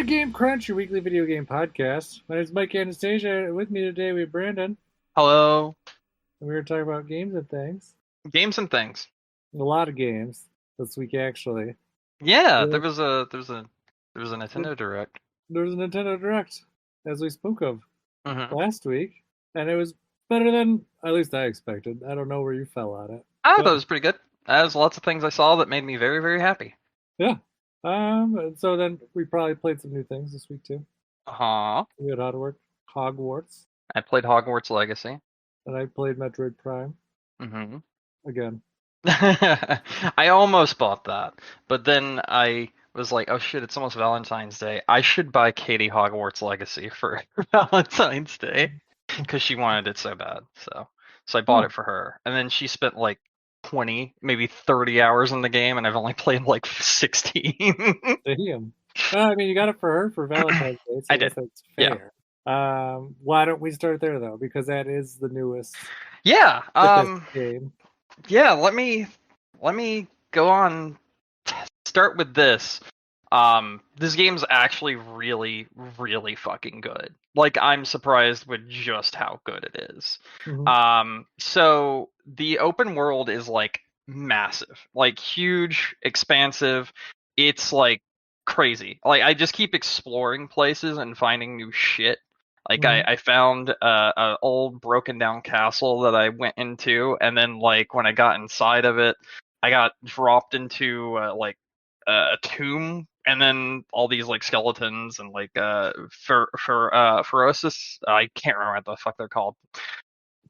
to Game Crunch, your weekly video game podcast. My name is Mike Anastasia. With me today we have Brandon. Hello, And we were talking about games and things. games and things. A lot of games this week, actually. Yeah, Yeah, there was a There Nintendo Direct. there was a Nintendo Direct, as we spoke of Hmm. last week, and it was better than at least I expected. I don't know where you fell on it, I thought but it was pretty good. There's lots of things I saw that made me very, very happy. yeah. And so then we probably played some new things this week too. Uh-huh. We had Hogwarts, I played Hogwarts Legacy. and I played Metroid Prime Hmm. again. I almost bought that, but then I was like, oh shit, it's almost Valentine's Day. I should buy Katie Hogwarts Legacy for Valentine's Day because she wanted it so bad. So I bought Oh, it for her, and then she spent like 20, maybe 30 hours in the game, and I've only played like 16. damn. Well, I mean, you got it for her for Valentine's Day, so I I guess did. that's Yeah. fair. Why don't we start there though? Because that is the newest, Yeah. hippest game. Yeah, let me go on start with this. This game's actually really, really fucking good. Like, I'm surprised with just how good it is. Hmm. So the open world is like massive, like huge, expansive. It's like crazy. Like, I just keep exploring places and finding new shit. Like, I, Hmm. I found a old broken down castle that I went into, and then like when I got inside of it, I got dropped into like a tomb, and then all these like skeletons and like ferocious. I can't remember what the fuck they're called.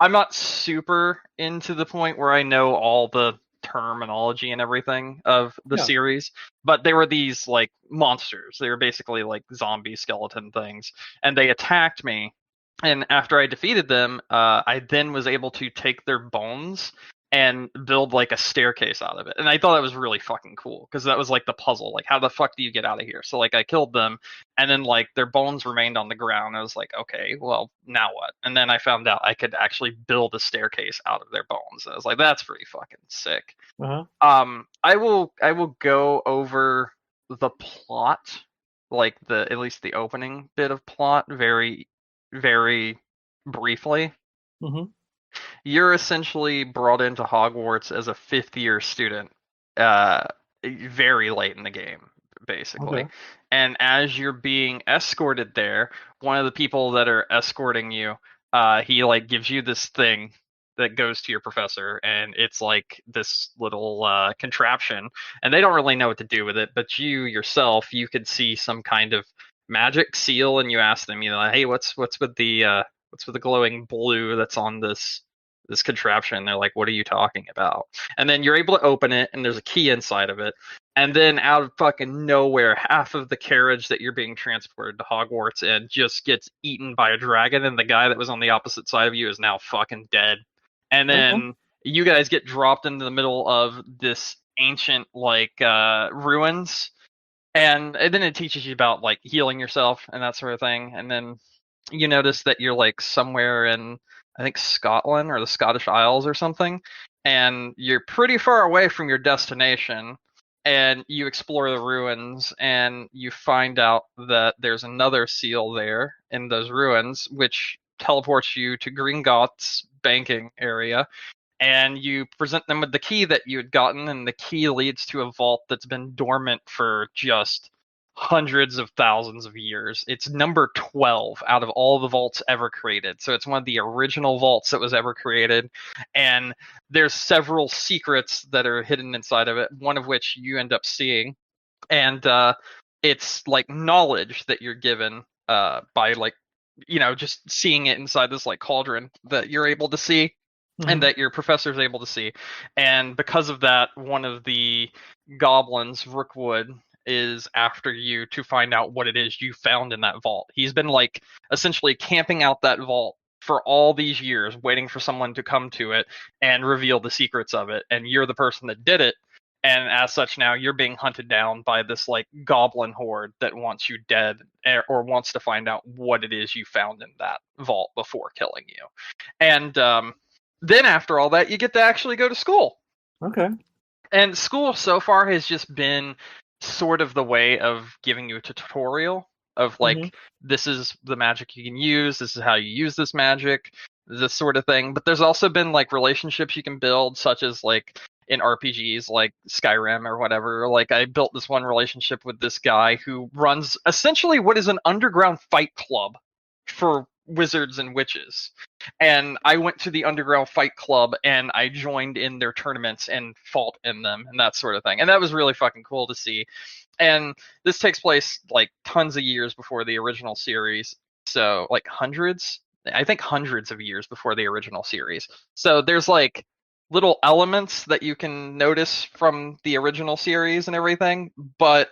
I'm not super into the point where I know all the terminology and everything of the Yeah. series, but they were these like monsters. They were basically like zombie skeleton things, and they attacked me. And after I defeated them, I then was able to take their bones and build like a staircase out of it. And I thought that was really fucking cool because that was like the puzzle. Like, how the fuck do you get out of here? So like I killed them, and then like their bones remained on the ground. I was like, okay, well, now what? And then I found out I could actually build a staircase out of their bones. I was like, that's pretty fucking sick. Uh-huh. I will go over the plot, like the at least the opening bit of plot, very, very briefly. Hmm. You're essentially brought into Hogwarts as a fifth year student, uh, very late in the game, Okay. basically. And as you're being escorted there, one of the people that are escorting you, he like gives you this thing that goes to your professor, and it's like this little contraption, and they don't really know what to do with it, but you yourself, you could see some kind of magic seal, and you ask them, hey, what's with the glowing blue that's on this contraption? They're like, what are you talking about? And then you're able to open it, and there's a key inside of it. And then out of fucking nowhere, half of the carriage that you're being transported to Hogwarts in just gets eaten by a dragon, and the guy that was on the opposite side of you is now fucking dead. And Okay. then you guys get dropped into the middle of this ancient like ruins, and then it teaches you about like healing yourself and that sort of thing. And then you notice that you're like somewhere in, I think, Scotland or the Scottish Isles or something, and you're pretty far away from your destination. And you explore the ruins, and you find out that there's another seal there in those ruins, which teleports you to Gringotts banking area, and you present them with the key that you had gotten, and the key leads to a vault that's been dormant for just hundreds of thousands of years. It's number 12 out of all the vaults ever created. So it's one of the original vaults that was ever created, and there's several secrets that are hidden inside of it, one of which you end up seeing. And it's like knowledge that you're given by like, just seeing it inside this like cauldron that you're able to see, and Hmm. that your professor is able to see. And because of that, one of the goblins, Rookwood, is after you to find out what it is you found in that vault. He's been like essentially camping out that vault for all these years, waiting for someone to come to it and reveal the secrets of it. And you're the person that did it. And as such, now you're being hunted down by this like goblin horde that wants you dead, or wants to find out what it is you found in that vault before killing you. And then after all that, you get to actually go to school. Okay. And school so far has just been sort of the way of giving you a tutorial of Hmm. like, this is the magic you can use, this is how you use this magic, this sort of thing. But there's also been like relationships you can build, such as like in RPGs like Skyrim or whatever. Like I built this one relationship with this guy who runs essentially what is an underground fight club for wizards and witches. And I went to the underground fight club and I joined in their tournaments and fought in them and that sort of thing. And that was really fucking cool to see. And this takes place like tons of years before the original series. So like hundreds, I think hundreds of years before the original series. So there's like little elements that you can notice from the original series and everything, but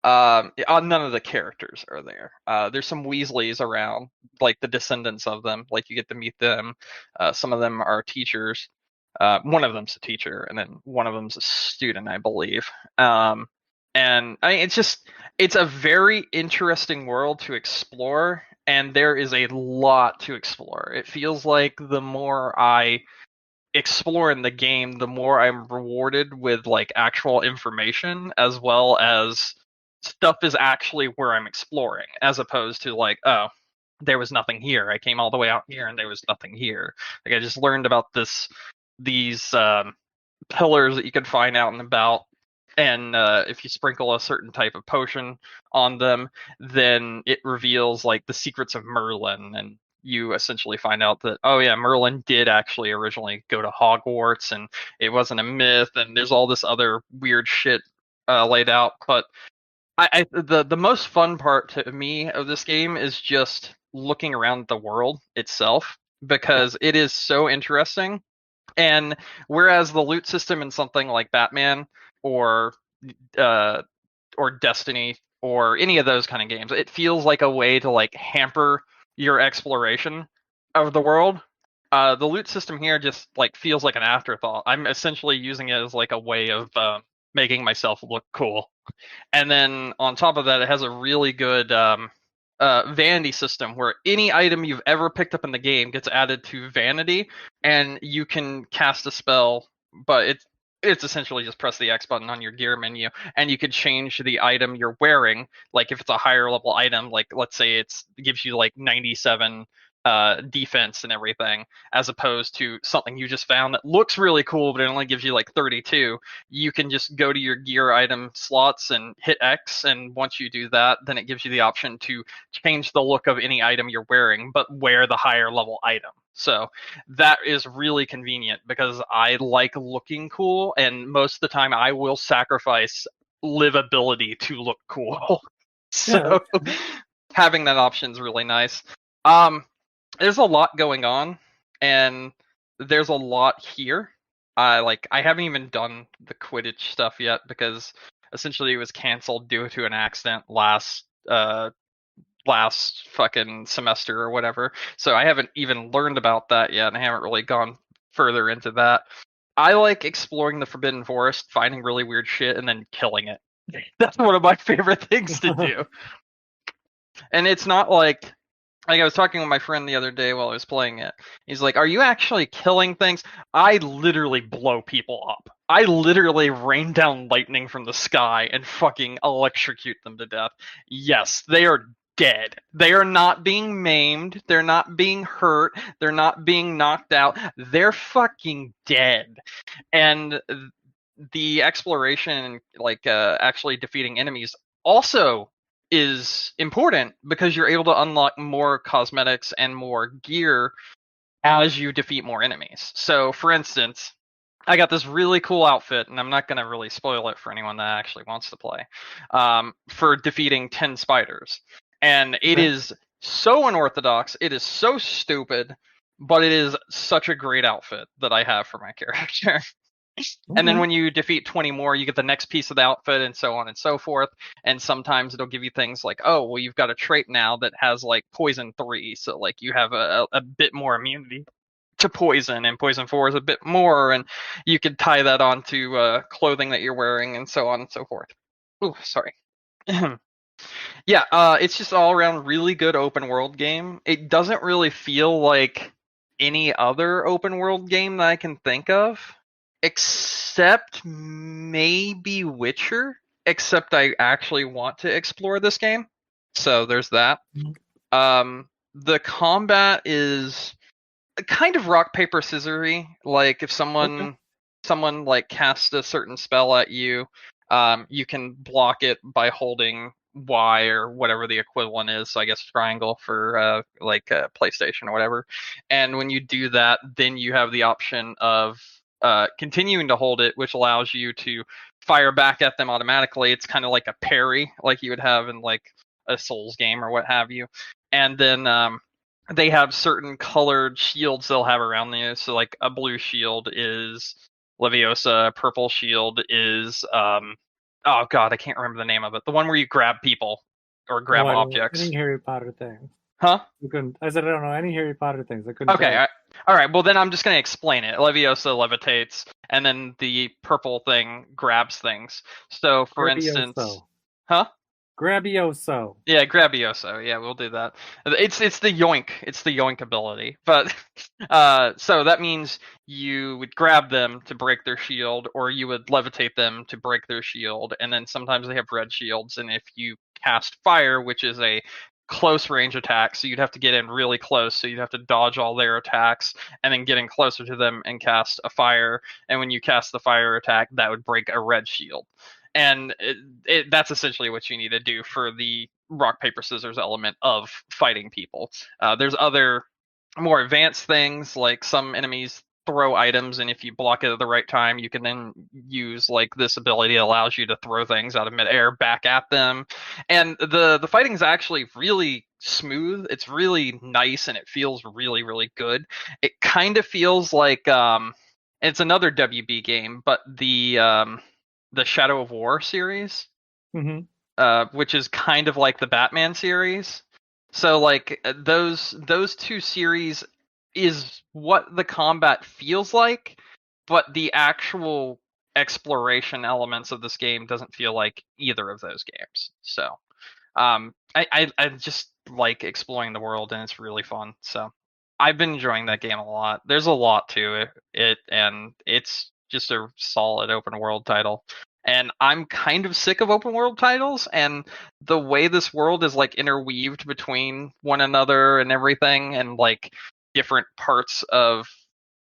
none of the characters are there. There's some Weasleys around, like the descendants of them, like you get to meet them. Some of them are teachers. One of them's a teacher, and then one of them's a student, I believe. And I mean, it's a very interesting world to explore, and there is a lot to explore. It feels like the more I explore in the game, the more I'm rewarded with like actual information, as well as stuff is actually where I'm exploring, as opposed to like, oh, there was nothing here. I came all the way out here and there was nothing here. Like I just learned about these pillars that you can find out and about, and if you sprinkle a certain type of potion on them, then it reveals like the secrets of Merlin, and you essentially find out that, oh yeah, Merlin did actually originally go to Hogwarts and it wasn't a myth, and there's all this other weird shit laid out. But the most fun part to me of this game is just looking around the world itself, Yeah. because it is so interesting. And whereas the loot system in something like Batman or uh, or Destiny or any of those kind of games, it feels like a way to like hamper your exploration of the world. The loot system here just like feels like an afterthought. I'm essentially using it as like a way of making myself look cool. And then on top of that, it has a really good vanity system where any item you've ever picked up in the game gets added to vanity, and you can cast a spell, but it's essentially just press the X button on your gear menu, and you could change the item you're wearing. Like if it's a higher level item, like let's say it gives you like 97 defense and everything, as opposed to something you just found that looks really cool but it only gives you like 32. You can just go to your gear item slots and hit X, and once you do that, then it gives you the option to change the look of any item you're wearing, but wear the higher level item. So that is really convenient because I like looking cool, and most of the time I will sacrifice livability to look cool. Yeah. So having that option is really nice. Um, there's a lot going on, and there's a lot here. I haven't even done the Quidditch stuff yet because essentially it was canceled due to an accident last fucking semester or whatever. So I haven't even learned about that yet, and I haven't really gone further into that. I like exploring the Forbidden Forest, finding really weird shit, and then killing it. That's one of my favorite things to do. And it's not like I was talking with my friend the other day while I was playing it. He's like, "Are you actually killing things?" I literally blow people up. I literally rain down lightning from the sky and fucking electrocute them to death. Yes, they are dead. They are not being maimed. They're not being hurt. They're not being knocked out. They're fucking dead. And the exploration, like actually defeating enemies, also is important because you're able to unlock more cosmetics and more gear as you defeat more enemies. So, for instance, I got this really cool outfit, and I'm not going to really spoil it for anyone that actually wants to play, for defeating 10 spiders. And it Okay. is so unorthodox, it is so stupid, but it is such a great outfit that I have for my character. And then Okay. when you defeat 20 more, you get the next piece of the outfit, and so on and so forth. And sometimes it'll give you things like, oh, well, you've got a trait now that has like poison 3. So, like, you have a bit more immunity to poison, and poison 4 is a bit more. And you could tie that onto clothing that you're wearing, and so on and so forth. Ooh, sorry. Yeah, it's just all around really good open world game. It doesn't really feel like any other open world game that I can think of, except maybe Witcher. Except I actually want to explore this game. So there's that. Mhm. The combat is kind of rock paper scissory. Like if Okay. someone like casts a certain spell at you, you can block it by holding Y or whatever the equivalent is. So I guess triangle for PlayStation or whatever. And when you do that, then you have the option of continuing to hold it, which allows you to fire back at them automatically. It's kind of like a parry, like you would have in like a Souls game or what have you. And then they have certain colored shields they'll have around you. So like a blue shield is Leviosa, a purple shield is oh god, I can't remember the name of it. The one where you grab people or Oh, grab I don't know any objects. Harry Potter things. Huh? I couldn't. I said I don't know any Harry Potter things. I couldn't tell Okay, you. all right. Well, then I'm just gonna explain it. Leviosa levitates, and then the purple thing grabs things. So, for instance, Grabioso. huh? Grabioso. Yeah, Grabioso. Yeah, we'll do that. It's the yoink. It's the yoink ability. But so that means you would grab them to break their shield, or you would levitate them to break their shield, and then sometimes they have red shields, and if you cast fire, which is a close range attack, so you'd have to get in really close, so you'd have to dodge all their attacks and then get in closer to them and cast a fire, and when you cast the fire attack, that would break a red shield. And that's essentially what you need to do for the rock paper scissors element of fighting people. There's other more advanced things, like some enemies throw items, and if you block it at the right time, you can then use like this ability that allows you to throw things out of midair back at them. And the fighting is actually really smooth. It's really nice, and it feels really really good. It kind of feels like it's another WB game, but the Shadow of War series, Mm-hmm. which is kind of like the Batman series. So like those two series is what the combat feels like, but the actual exploration elements of this game doesn't feel like either of those games. So I just like exploring the world, and it's really fun. So I've been enjoying that game a lot. There's a lot to it, and it's just a solid open world title. And I'm kind of sick of open world titles, and the way this world is like interweaved between one another and everything, and like different parts of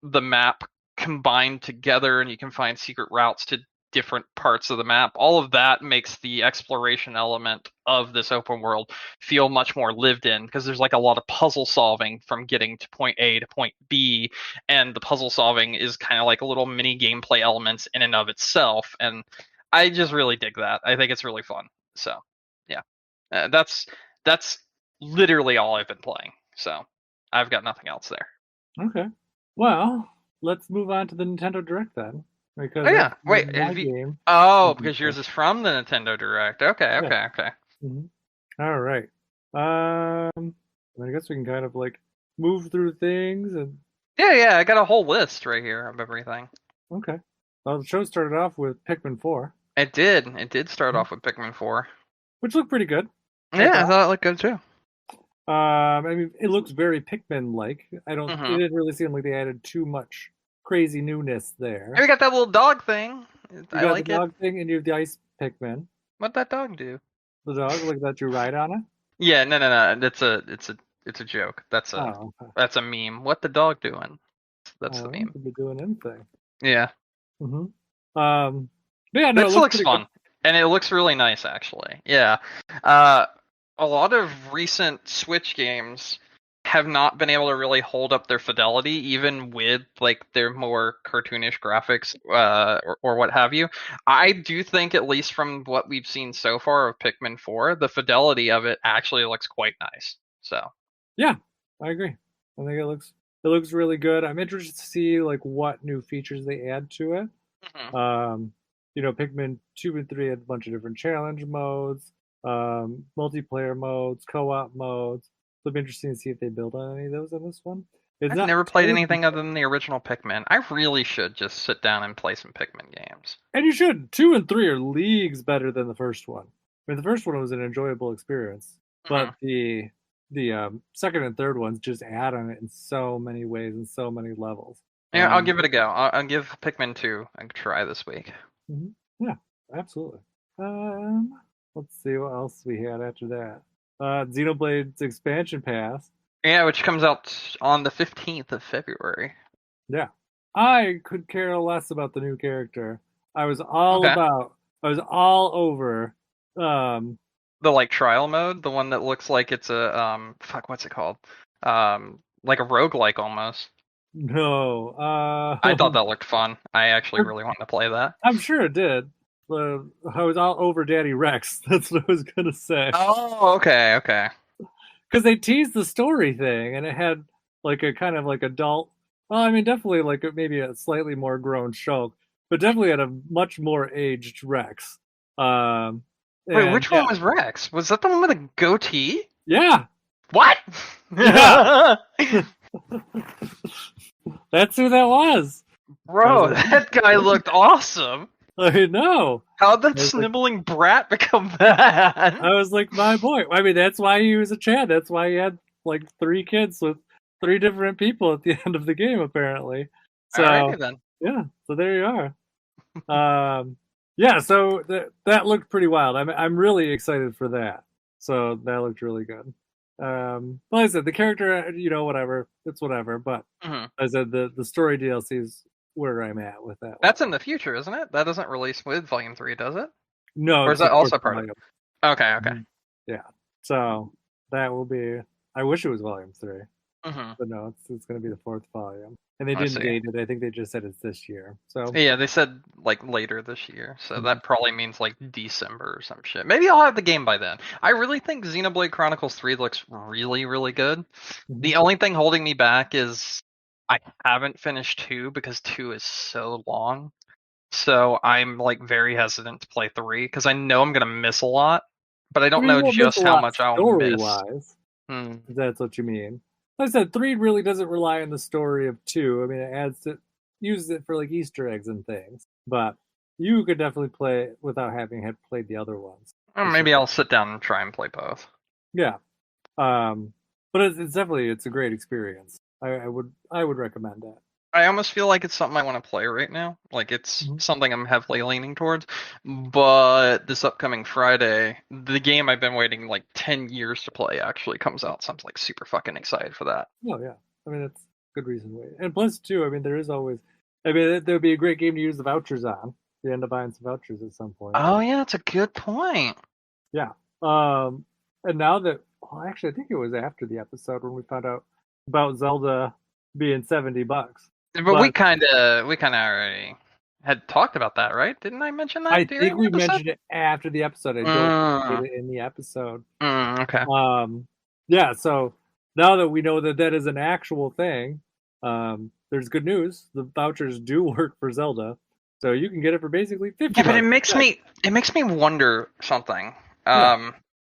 the map combined together, and you can find secret routes to different parts of the map. All of that makes the exploration element of this open world feel much more lived in, because there's like a lot of puzzle solving from getting to point A to point B, and the puzzle solving is kind of like a little mini gameplay elements in and of itself, and I just really dig that. I think it's really fun. So, yeah. That's literally all I've been playing. So, I've got nothing else there. Okay. Well, let's move on to the Nintendo Direct then, because Oh that's yeah. where Wait, my game oh, will be because yours from. is from the Nintendo Direct. Okay, Yeah. okay, okay. Hmm. All right. I guess we can kind of like move through things and Yeah, yeah, I got a whole list right here of everything. okay. Well, the show started off with Pikmin 4, It did. It did start Mhm. off with Pikmin 4. which looked pretty good, I Yeah, I thought. thought it looked good too. I mean, it looks very Pikmin-like. It Mm-hmm. didn't really seem like they added too much crazy newness And there. we got that little dog thing. You I got the like it. dog thing, and you have the ice Pikmin. What'd that dog do? The dog, like that you ride on it. Yeah, no, no, no. It's a joke. Oh, okay. That's a meme. What the dog doing? That's the Oh, meme. could be doing anything. Yeah, Hmm. But yeah, no, it this looks looks pretty good. fun, and it looks really nice actually. Yeah, uh, a lot of recent Switch games have not been able to really hold up their fidelity, even with like their more cartoonish graphics, or what have you. I do think, at least from what we've seen so far of Pikmin 4, the fidelity of it actually looks quite nice. So, Yeah, I agree. I think it looks really good. I'm interested to see like what new features they add to it. mhm. Um, Pikmin 2 and 3 had a bunch of different challenge modes, multiplayer modes, co-op modes. So it'll be interesting to see if they build on any of those in this one. It's I've not never played terribly, anything other than the original Pikmin. I really should just sit down and play some Pikmin games. and you should. 2 and 3 are leagues better than the first one. I mean, the first one was an enjoyable experience, but Mhm. the second and third ones just add on it in so many ways and so many levels. Yeah, I'll Um, give it a go. I'll give Pikmin 2 a try this week. yeah, absolutely. Um, let's see what else we had after that. Xenoblade's expansion pass. Yeah, which comes out on the 15th of February. Yeah. I could care less about the new character. I was all Okay. about, I was all over, um, The like trial mode, the one that looks like it's a fuck, what's it called? Like a roguelike almost. no, I thought that looked fun. I actually really wanted to play that. I'm sure it did. I was all over Daddy Rex. That's what I was gonna say. Oh, okay, okay. Because they teased the story thing, and it had like a kind of like adult. Well, I mean, definitely like maybe a slightly more grown Shulk, but definitely had a much more aged Rex. Um, Wait, and which yeah, one was Rex? Was that the one with a goatee? yeah, What? yeah. That's who that was. I was Bro, like, that guy looked awesome. I know. How'd that I was like, sniveling brat become that? I was like, my boy. I mean, that's why he was a Chad. That's why he had like 3 kids with 3 different people at the end of the game, apparently. So Alrighty then. yeah, so there you are. Yeah, so that looked pretty wild. I'm really excited for that. So that looked really good. Like I said, the character, whatever, it's whatever. But Hmm. as I said, the story DLC is where I'm at with that That's one. in the future, isn't it? That doesn't release with Volume 3, does it? No, Or is it's the that fourth also part of volume. it? Okay, okay. Mhm. Yeah, so that will be. I wish it was volume 3, Hmm. but no, it's going to be the fourth volume, and they I didn't see. date it. I think they just said it's this year. So Yeah, they said like later this year, so mhm. that probably means like December or some shit. Maybe I'll have the game by then. I really think Xenoblade Chronicles 3 looks really, really good. Mhm. The only thing holding me back is I haven't finished 2 because 2 is so long. So I'm like very hesitant to play 3 because I know I'm gonna miss a lot, but I I don't mean, you know won't miss a just how lot much I'll story miss. wise. Hmm. If that's what you mean. Like I said, 3 really doesn't rely on the story of 2. I mean, uses it for like Easter eggs and things. But you could definitely play it without having had played the other ones Or for sure. maybe I'll sit down and try and play both. Yeah. Um, but it's definitely it's a great experience. I would recommend that. I almost feel like it's something I want to play right now. Like it's Mhm. something I'm heavily leaning towards. But this upcoming Friday, the game I've been waiting like 10 years to play actually comes out. So I'm like super fucking excited for that. Oh yeah. I mean, that's a good reason to wait. And plus, too, I mean, there is always. I mean, there would be a great game to use the vouchers on. You end up buying some vouchers at some point. Oh yeah, that's a good point. Yeah. Um, and now that, well, actually, I think it was after the episode when we found out about Zelda being $70. But we But kind of already had talked about that, right? Didn't I mention I that during think the we episode? mentioned it after the episode. I don't think we Mm, did it in the episode. okay. Um, yeah. So now that we know that that is an actual thing, there's good news. The vouchers do work for Zelda, so you can get it for basically 50 Yeah, but bucks. it makes me wonder something. What?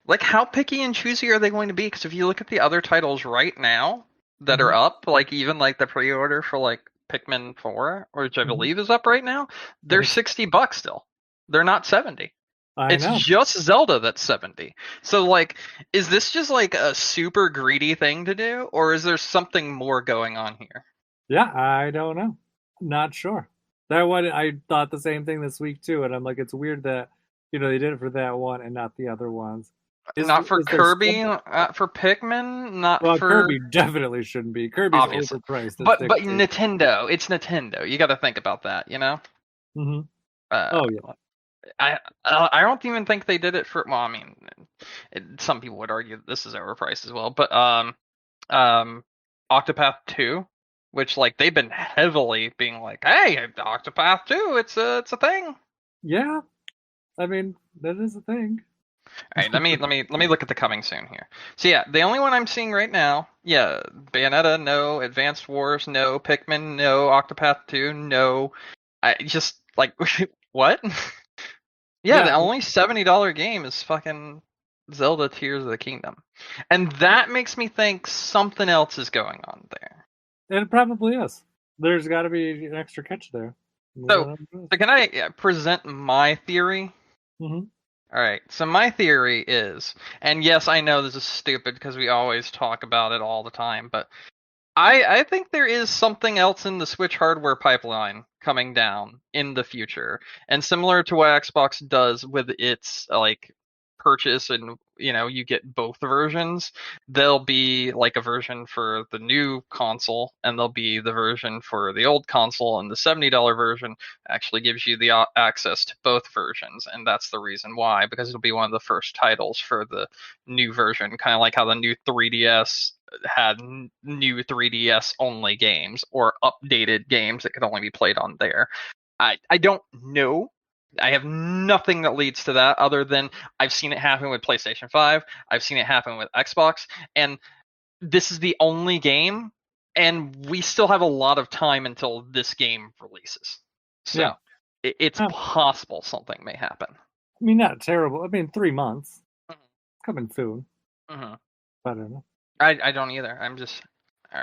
Like how picky and choosy are they going to be? Because if you look at the other titles right now that are Hmm. up, like even like the pre-order for like Pikmin 4, which I Hmm. believe is up right now, I they're think $60 still. They're not 70. I It's know. just Zelda that's 70. So like, is this just like a super greedy thing to do, or is there something more going on here? Yeah, I don't know. Not sure. That one, I thought the same thing this week too, and I'm like, it's weird that they did it for that one and not the other ones. Not for Is there Kirby, some? for Pikmin, not Well, for Kirby definitely shouldn't be. Kirby's obviously, overpriced at but 60. Nintendo, it's Nintendo. You got to think about that, you know. Hmm. Uh, Oh yeah, I don't even think they did it for. Well, I mean, some people would argue that this is overpriced as well, but um, Octopath 2, which like they've been heavily being like, hey, Octopath 2, it's a thing. yeah. I mean, that is a thing. All right, let me look at the coming soon here. So yeah, the only one I'm seeing right now, yeah, Bayonetta, no. Advanced Wars, no. Pikmin, no. Octopath 2, no. I just like what? Yeah, Yeah, the only $70 game is fucking Zelda Tears of the Kingdom, and that makes me think something else is going on there. and it probably is. There's got to be an extra catch there. So, so can I present my theory? Mm-hmm. All right. So my theory is, and yes, I know this is stupid because we always talk about it all the time, but I think there is something else in the Switch hardware pipeline coming down in the future, and similar to what Xbox does with its like purchase and you get both versions, there'll be like a version for the new console and there'll be the version for the old console, and the $70 version actually gives you the access to both versions, and that's the reason why, because it'll be one of the first titles for the new version, kind of like how the new 3DS had new 3DS only games or updated games that could only be played on there. I don't know. I have nothing that leads to that other than I've seen it happen with PlayStation 5. I've seen it happen with Xbox. And this is the only game, and we still have a lot of time until this game releases. So Yeah. it's possible something may happen. I mean, not terrible. I mean, 3 months. Mm-hmm. Coming soon. Mm-hmm. I don't know. I don't either. I'm just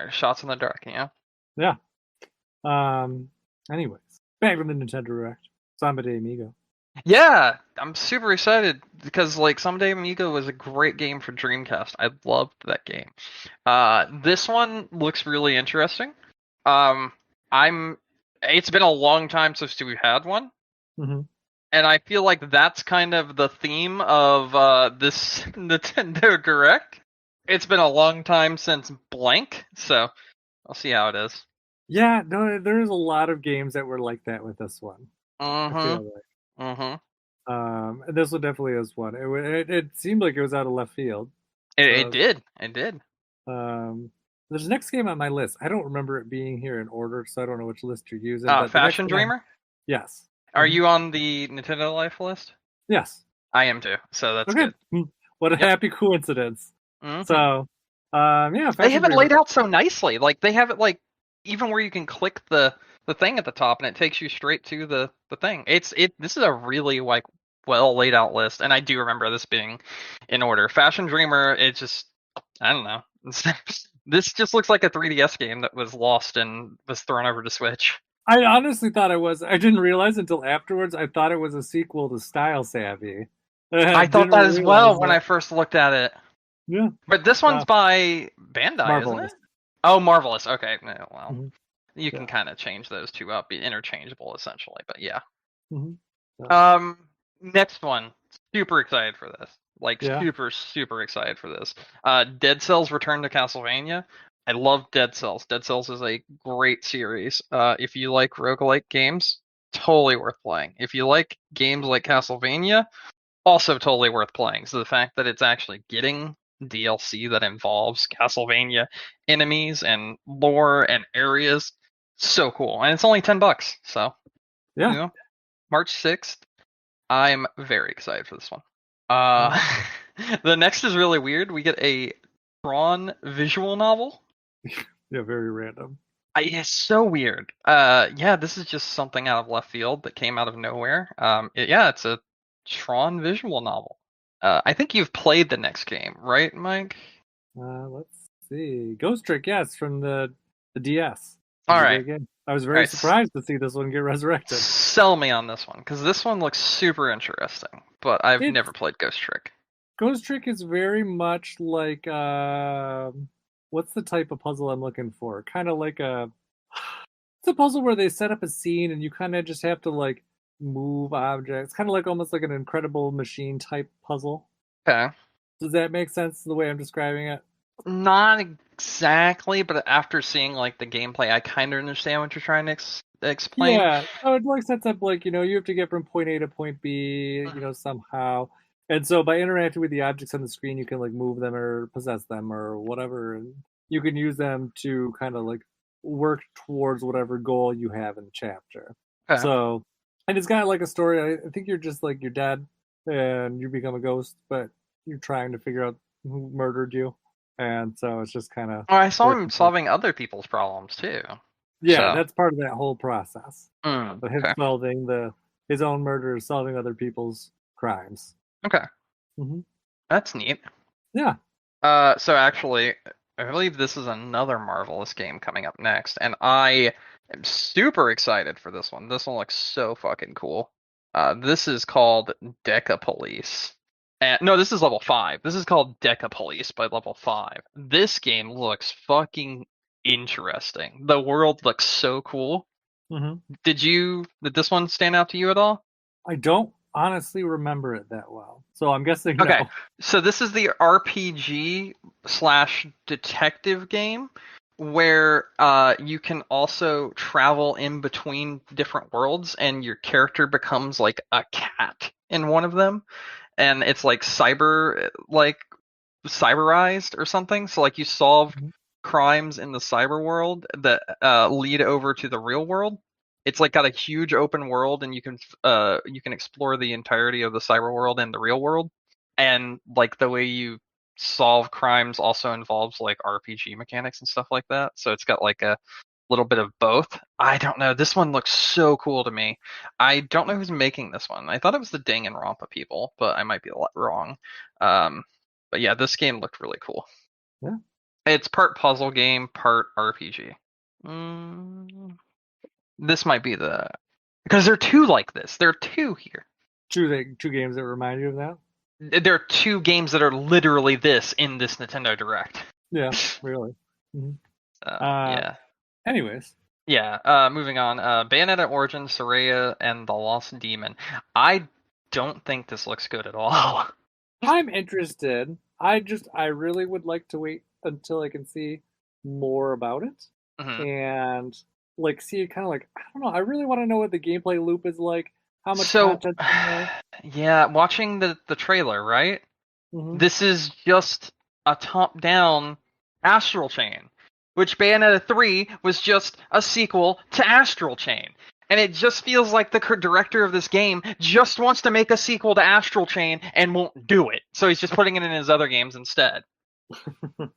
shots in the dark, Yeah. Anyways, back to the Nintendo Direct. Someday Amigo. Yeah, I'm super excited because like Someday Amigo was a great game for Dreamcast. I loved that game. This one looks really interesting. It's been a long time since we had one. Mm-hmm. And I feel like that's kind of the theme of this Nintendo Direct. It's been a long time since blank, so I'll see how it is. Yeah, no, there's a lot of games that were like that with this one. Mm-hmm. I feel like. Mm-hmm. And this one definitely is one. It seemed like it was out of left field. It did. There's the next game on my list. I don't remember it being here in order, so I don't know which list you're using. Fashion Dreamer? Yes. Are you on the Nintendo Life list? Yes. I am too, so that's good. What a happy coincidence. Mm-hmm. So, yeah. They have it laid out so nicely. Like, they have it, like, even where you can click the thing at the top and it takes you straight to the thing. This is a really, like, well laid out list, and I do remember this being in order. Fashion Dreamer, it just, I don't know. This just looks like a 3DS game that was lost and was thrown over to Switch. I honestly thought it was. I didn't realize until afterwards. I thought it was a sequel to Style Savvy. I thought that as well when I first looked at it. Yeah. But this one's by Bandai, Marvelous. isn't it? Oh, Marvelous. Okay. Well, Mm-hmm. you can kind of change those two up, be interchangeable essentially. But yeah. Mm-hmm. Next one. Super excited for this. Like, super, super excited for this. Dead Cells Return to Castlevania. I love Dead Cells. Dead Cells is a great series. If you like roguelike games, totally worth playing. If you like games like Castlevania, also totally worth playing. So the fact that it's actually getting DLC that involves Castlevania enemies and lore and areas, so cool. And it's only $10. So, yeah. March 6th. I'm very excited for this one. The next is really weird. We get a Tron visual novel. Yeah, very random. It's so weird. Yeah, this is just something out of left field that came out of nowhere. It's a Tron visual novel. I think you've played the next game, right, Mike? Let's see. Ghost Trick, yes, from the DS. All right. I was very surprised to see this one get resurrected. Sell me on this one, because this one looks super interesting, but I've never played Ghost Trick. Ghost Trick is very much like, what's the type of puzzle I'm looking for? Kind of like it's a puzzle where they set up a scene and you kind of just have to, like, move objects. Kind of like almost like an Incredible Machine type puzzle. Okay. Does that make sense the way I'm describing it? Not exactly, but after seeing like the gameplay, I kind of understand what you're trying to explain. Yeah, so it like sets up like, you have to get from point A to point B, somehow. And so by interacting with the objects on the screen, you can like move them or possess them or whatever, and you can use them to kind of like work towards whatever goal you have in the chapter. Okay. So, and it's got like a story. I think you're just like, you're dead and you become a ghost, but you're trying to figure out who murdered you. And so it's just kind of... Oh, I saw him solving other people's problems too. Yeah, that's part of that whole process. But him solving his own murders, solving other people's crimes. Okay. Mm-hmm. That's neat. Yeah. So actually, I believe this is another Marvelous game coming up next, and I am super excited for this one. This one looks so fucking cool. This is called Deca Police. No, this is level 5. This is called Deca Police by level 5. This game looks fucking interesting. The world looks so cool. Mm-hmm. Did this one stand out to you at all? I don't honestly remember it that well, so I'm guessing Okay, no. so this is the RPG slash detective game where you can also travel in between different worlds, and your character becomes like a cat in one of them, and it's like cyberized or something. So like you solve Mhm. crimes in the cyber world that lead over to the real world. It's like got a huge open world, and you can explore the entirety of the cyber world and the real world. And like the way you solve crimes also involves like RPG mechanics and stuff like that. So it's got like a little bit of both. I don't know. This one looks so cool to me. I don't know who's making this one. I thought it was the Danganronpa people, but I might be a lot wrong. Um, but yeah, this game looked really cool. Yeah, It's part puzzle game, part RPG. Mm, this might be the because there are two like this. There are two here. two games that remind you of that. There are two games that are literally this in this Nintendo Direct. Yeah, really. Mhm. Uh, Yeah. anyways, Yeah, moving on. Bayonetta Origins, Soraya, and the Lost Demon. I don't think this looks good at all. I'm interested. I really would like to wait until I can see more about it Mhm. and like see it kind of like I don't know. I really want to know what the gameplay loop is like, how much So, content's in there. yeah, watching the trailer, right? Hmm. This is just a top-down Astral Chain, which Bayonetta 3 was just a sequel to Astral Chain. And it just feels like the director of this game just wants to make a sequel to Astral Chain and won't do it. So he's just putting it in his other games instead. I'm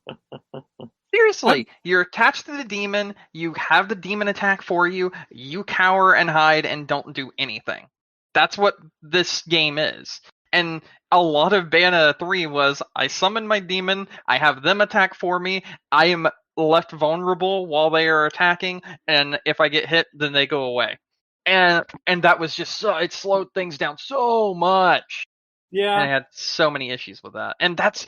Seriously, you're attached to the demon, you have the demon attack for you, you cower and hide and don't do anything. That's what this game is. And a lot of Bayonetta 3 was I summon my demon, I have them attack for me, I am left vulnerable while they are attacking, and if I get hit, then they go away. And that was just so it slowed things down so much. And yeah. I had so many issues with that. And that's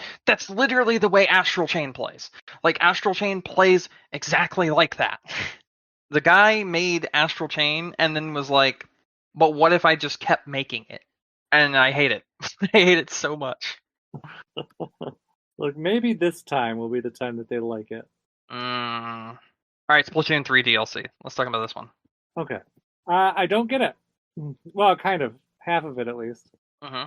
literally the way Astral Chain plays. Like Astral Chain plays exactly like that. The guy made Astral Chain and then was like, "But what if I just kept making it?" And I hate it. I hate it so much. Look, maybe this time will be the time that they like it. All right, Splatoon 3 DLC. Let's talk about this one. Okay. I don't get it. Well, kind of half of it at least. Hmm.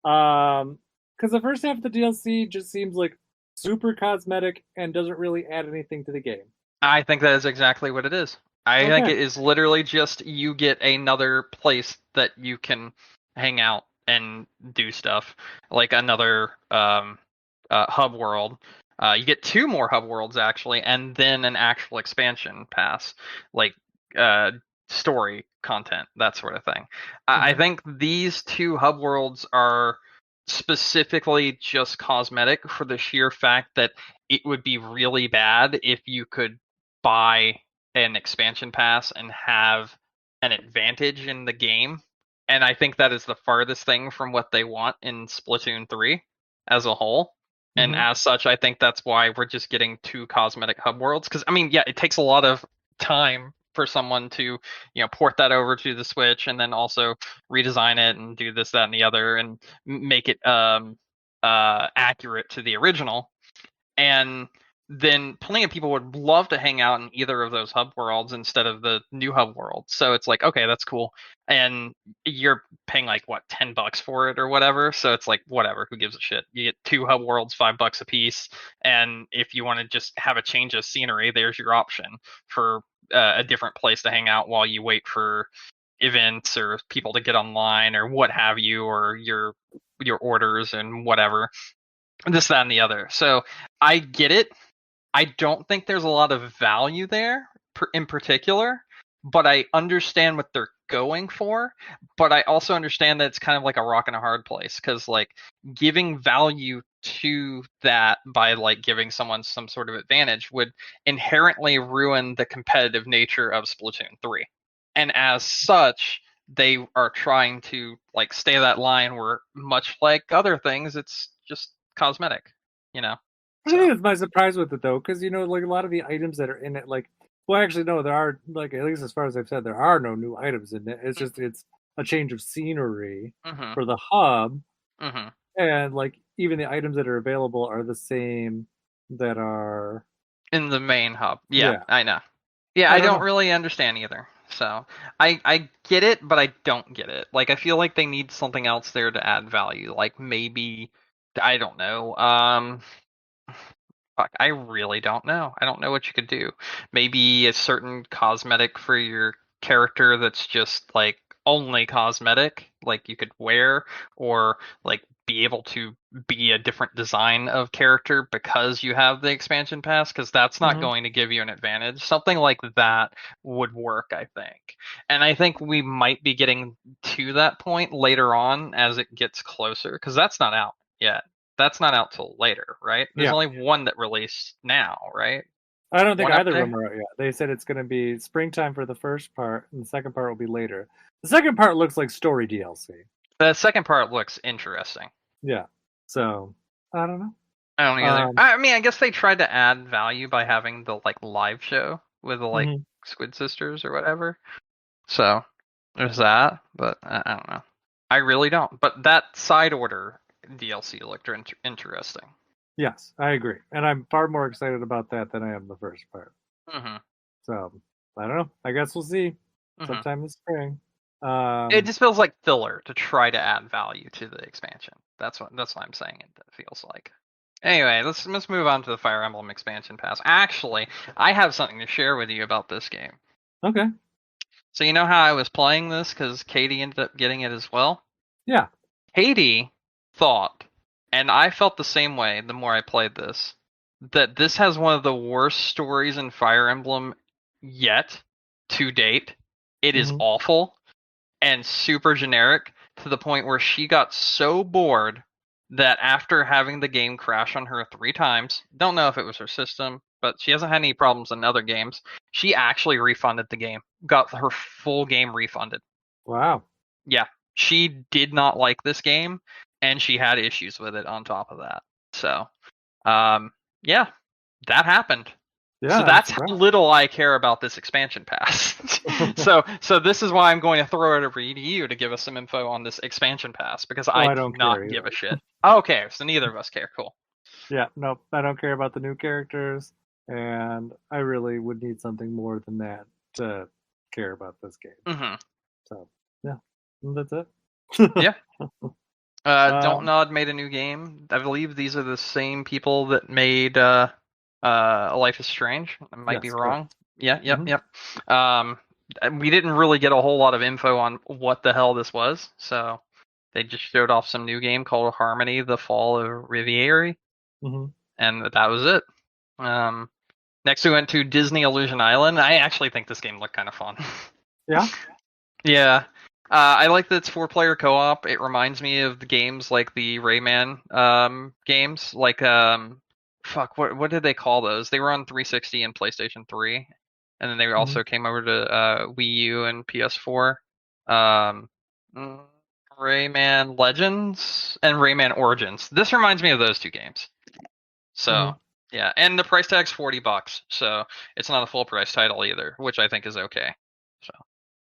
Because the first half of the DLC just seems like super cosmetic and doesn't really add anything to the game. I think that is exactly what it is. I think Okay. it is literally just you get another place that you can hang out and do stuff, like another hub world. You get two more hub worlds actually, and then an actual expansion pass, like uh, story content, that sort of thing. I Hmm. think these two hub worlds are specifically just cosmetic for the sheer fact that it would be really bad if you could buy an expansion pass and have an advantage in the game. And I think that is the farthest thing from what they want in Splatoon 3 as a whole. And Hmm. as such, I think that's why we're just getting two cosmetic hub worlds. Because, I mean, yeah, it takes a lot of time for someone to, port that over to the Switch and then also redesign it and do this, that, and the other and make it accurate to the original. And then plenty of people would love to hang out in either of those hub worlds instead of the new hub world. So it's like, okay, that's cool. And you're paying like what, $10 for it or whatever. So it's like, whatever, who gives a shit? You get two hub worlds, $5 a piece. And if you want to just have a change of scenery, there's your option for a different place to hang out while you wait for events or people to get online or what have you, or your orders and whatever, this, that, and the other. So I get it. I don't think there's a lot of value there in particular, but I understand what they're going for. But I also understand that it's kind of like a rock and a hard place because, like, giving value to that by like giving someone some sort of advantage would inherently ruin the competitive nature of Splatoon 3. And as such, they are trying to like stay that line where, much like other things, it's just cosmetic, you know. I So think that's my surprise with it though, because like a lot of the items that are in it, like, well, actually, no, there are like at least as far as I've said, there are no new items in it. It's just a change of scenery Mm-hmm. for the hub, Mm-hmm. and like even the items that are available are the same that are. In the main hub. Yeah, Yeah, I know. Yeah, I I don't don't know. really understand either. So I get it, but I don't get it. Like I feel like they need something else there to add value. Like maybe I don't know. Fuck, I really don't know. I don't know what you could do. Maybe a certain cosmetic for your character that's just like only cosmetic, like you could wear, or like be able to be a different design of character because you have the expansion pass, because that's not Hmm. going to give you an advantage. Something like that would work, I think. And I think we might be getting to that point later on as it gets closer, because that's not out yet. That's not out till later, right? There's Yeah, only one that released now, right? I don't think One either of them update. are out yet. They said it's going to be springtime for the first part, and the second part will be later. The second part looks like story DLC. The second part looks interesting. Yeah, so I don't know. I don't either. Um, I mean, I guess they tried to add value by having the like live show with the like mhm. Squid Sisters or whatever. So there's that, but I don't know. I really don't. But that side order DLC looked interesting. Yes, I agree, and I'm far more excited about that than I am the first part. Hmm. So I don't know. I guess we'll see Hmm. sometime this spring. It Um, just feels like filler to try to add value to the expansion. That's what I'm saying. It feels like. Anyway, let's move on to the Fire Emblem expansion pass. Actually, I have something to share with you about this game. okay, So you know how I was playing this because Katie ended up getting it as well? yeah. Katie thought, and I felt the same way the more I played this, that this has one of the worst stories in Fire Emblem yet to date. It is Hmm. awful and super generic to the point where she got so bored that after having the game crash on her 3 times, don't know if it was her system, but she hasn't had any problems in other games. She actually refunded the game, got her full game refunded. Wow. Yeah, she did not like this game, and she had issues with it on top of that. So, um, yeah, that happened. Yeah, So I'm that's how surprised. little I care about this expansion pass. So this is why I'm going to throw it over to you to give us some info on this expansion pass because Oh, I I do don't care not give either. a shit. Okay, so neither of us care. Cool. Yeah, nope. I don't care about the new characters, and I really would need something more than that to care about this game. Hmm. So, yeah, that's it. Yeah. Don't um, Nod made a new game. I believe these are the same people that made Life is Strange. I might be yes, correct. wrong. Yeah, yep, Hmm. yep. Um, we didn't really get a whole lot of info on what the hell this was, so they just showed off some new game called Harmony: The Fall of Riviera, Hmm. and that was it. Um, Next we went to Disney Illusion Island. I actually think this game looked kind of fun. Yeah. Yeah. I like that it's 4-player co-op. It reminds me of the games like the Rayman games. Like fuck, what did they call those? They were on 360 and PlayStation 3, and then they Hmm. also came over to Wii U and PS4. Um, mm, Rayman Legends and Rayman Origins. This reminds me of those two games. Hmm. So yeah, and the price tag's $40, so it's not a full price title either, which I think is okay. So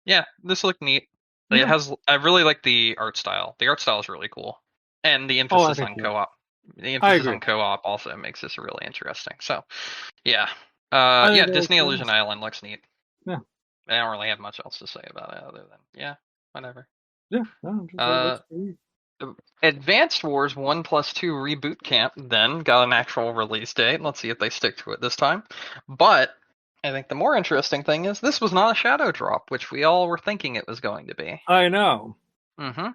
yeah, this looked neat. Like, it Yeah. has. I really like the art style. The art style is really cool, and the Oh, I emphasis think on so. co-op. The I emphasis agree. on co-op also makes this really interesting. So yeah, I yeah. think that looks Disney really Illusion nice. Island looks neat. Yeah. I don't really have much else to say about it other than yeah, whatever. Yeah. No, just, it Uh, looks pretty. Advanced Wars 1+2 Reboot Camp then got an actual release date. Let's see if they stick to it this time. But I think the more interesting thing is this was not a shadow drop, which we all were thinking it was going to be. I know. Hmm.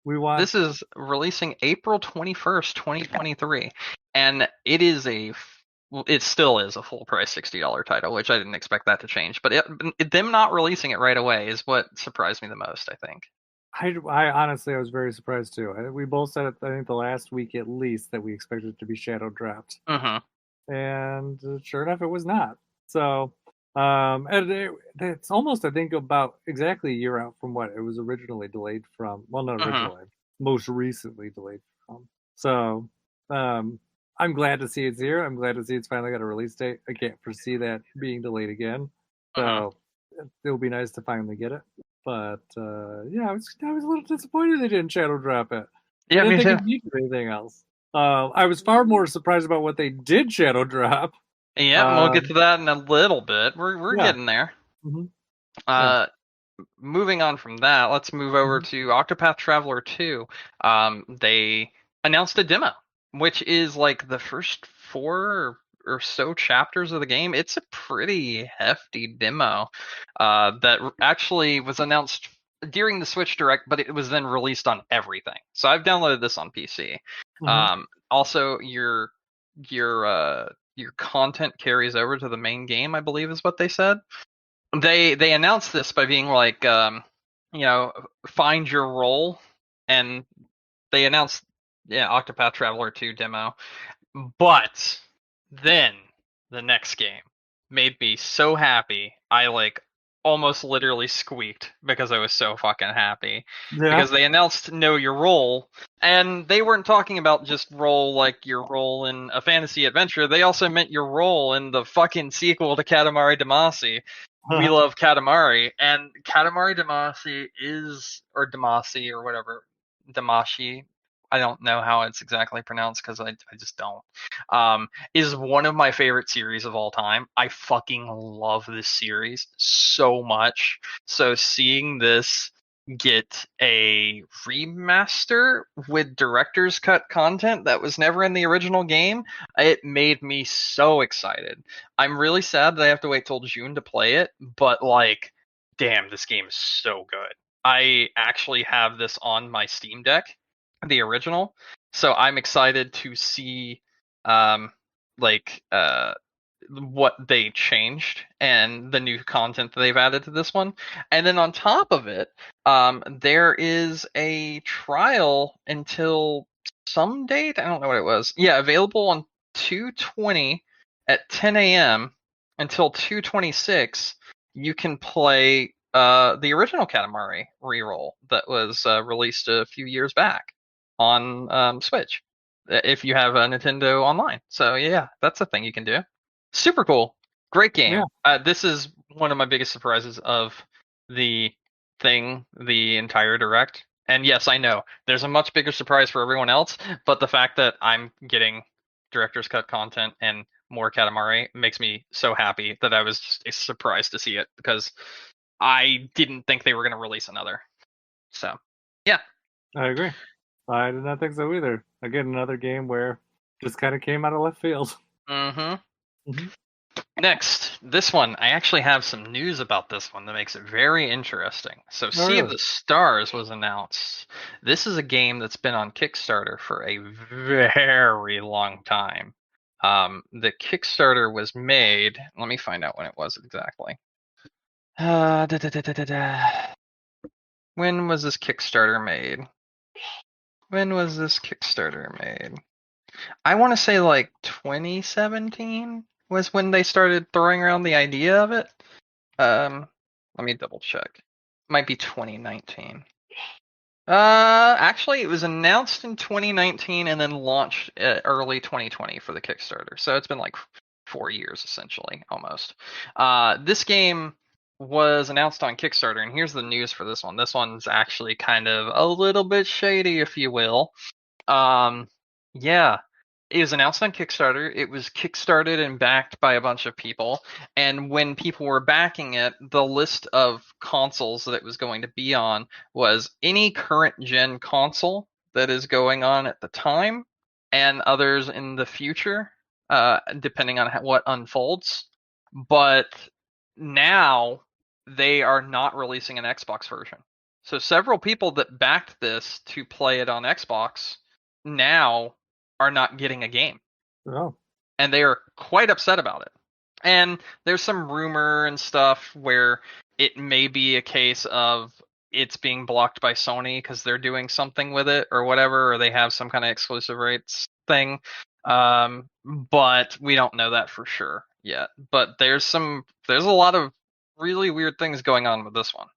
We want. This is releasing April 21st, 2023. And it still is a full price $60 title, which I didn't expect that to change. But them not releasing it right away is what surprised me the most, I think. I honestly, I was very surprised too. We both said it, I think the last week at least, that we expected it to be shadow dropped, Hmm. and sure enough, it was not. So, and it's almost, I think, about exactly a year out from what it was originally delayed from. Well, not Hmm. originally, most recently delayed from. So, um, I'm glad to see it's here. I'm glad to see it's finally got a release date. I can't foresee that being delayed again. Hmm. So, it'll be nice to finally get it. But yeah, I was a little disappointed they didn't shadow drop it. I Yeah, didn't me think too. it needed anything else. I was far more surprised about what they did shadow drop. Yeah, and we'll get Um, to that in a little bit. We're yeah, getting there. hmm yeah, Uh, Moving on from that, let's move over hmm to Octopath Traveler 2. They announced a demo, which is like the first four or so chapters of the game. It's a pretty hefty demo that actually was announced during the Switch Direct, but it was then released on everything. So I've downloaded this on PC. hmm Also, your content carries over to the main game, I believe is what they said. They announced this by being like, you know, find your role, and they announced, yeah, Octopath Traveler 2 demo. But then the next game made me so happy. I like almost literally squeaked because I was so fucking happy. yeah. Because they announced Know Your Role, and they weren't talking about just role like your role in a fantasy adventure. They also meant your role in the fucking sequel to Katamari Damacy. We love Katamari, and Katamari Damacy is, or Damacy or whatever, Damashi. I don't know how it's exactly pronounced because I just don't. Is one of my favorite series of all time. I fucking love this series so much. So seeing this get a remaster with director's cut content that was never in the original game, it made me so excited. I'm really sad that I have to wait till June to play it, but like, damn, this game is so good. I actually have this on my Steam Deck, the original, so I'm excited to see um like what they changed and the new content that they've added to this one. And then on top of it, there is a trial until some date. I don't know what it was. Yeah, available on 220 at 10 a.m. until 226. You can play the original Katamari reroll that was released a few years back on Switch if you have a Nintendo Online. So yeah, that's a thing you can do. Super cool. Great Yeah, game. This is one of my biggest surprises of the the entire direct. And yes, I know there's a much bigger surprise for everyone else, but the fact that I'm getting director's cut content and more Katamari makes me so happy that I was just surprised to see it because I didn't think they were going to release another. So, yeah. I agree. I did not think so either. Again, another game where just kind of came out of left field. Mm-hmm. hmm Next, this one, I actually have some news about this one that makes it very interesting. So, Oh, Sea of really? the Stars was announced. This is a game that's been on Kickstarter for a very long time. The Kickstarter was made. Let me find out when it was exactly. Da, da, da, da, da, da. When was this Kickstarter made? When was this Kickstarter made? I want to say like 2017 was when they started throwing around the idea of it. Um, Let me double check. Might be 2019. Actually, it was announced in 2019 and then launched early 2020 for the Kickstarter. So it's been like 4 years essentially, almost. This game was announced on Kickstarter, and here's the news for this one. This one's actually kind of a little bit shady, if you will. Um, yeah, it was announced on Kickstarter. It was kickstarted and backed by a bunch of people. And when people were backing it, the list of consoles that it was going to be on was any current gen console that is going on at the time and others in the future, depending on what unfolds. But now they are not releasing an Xbox version. So several people that backed this to play it on Xbox now are not getting a game, Oh, and they are quite upset about it. And there's some rumor and stuff where it may be a case of it's being blocked by Sony because they're doing something with it or whatever, or they have some kind of exclusive rights thing. But we don't know that for sure yet. But there's a lot of really weird things going on with this one.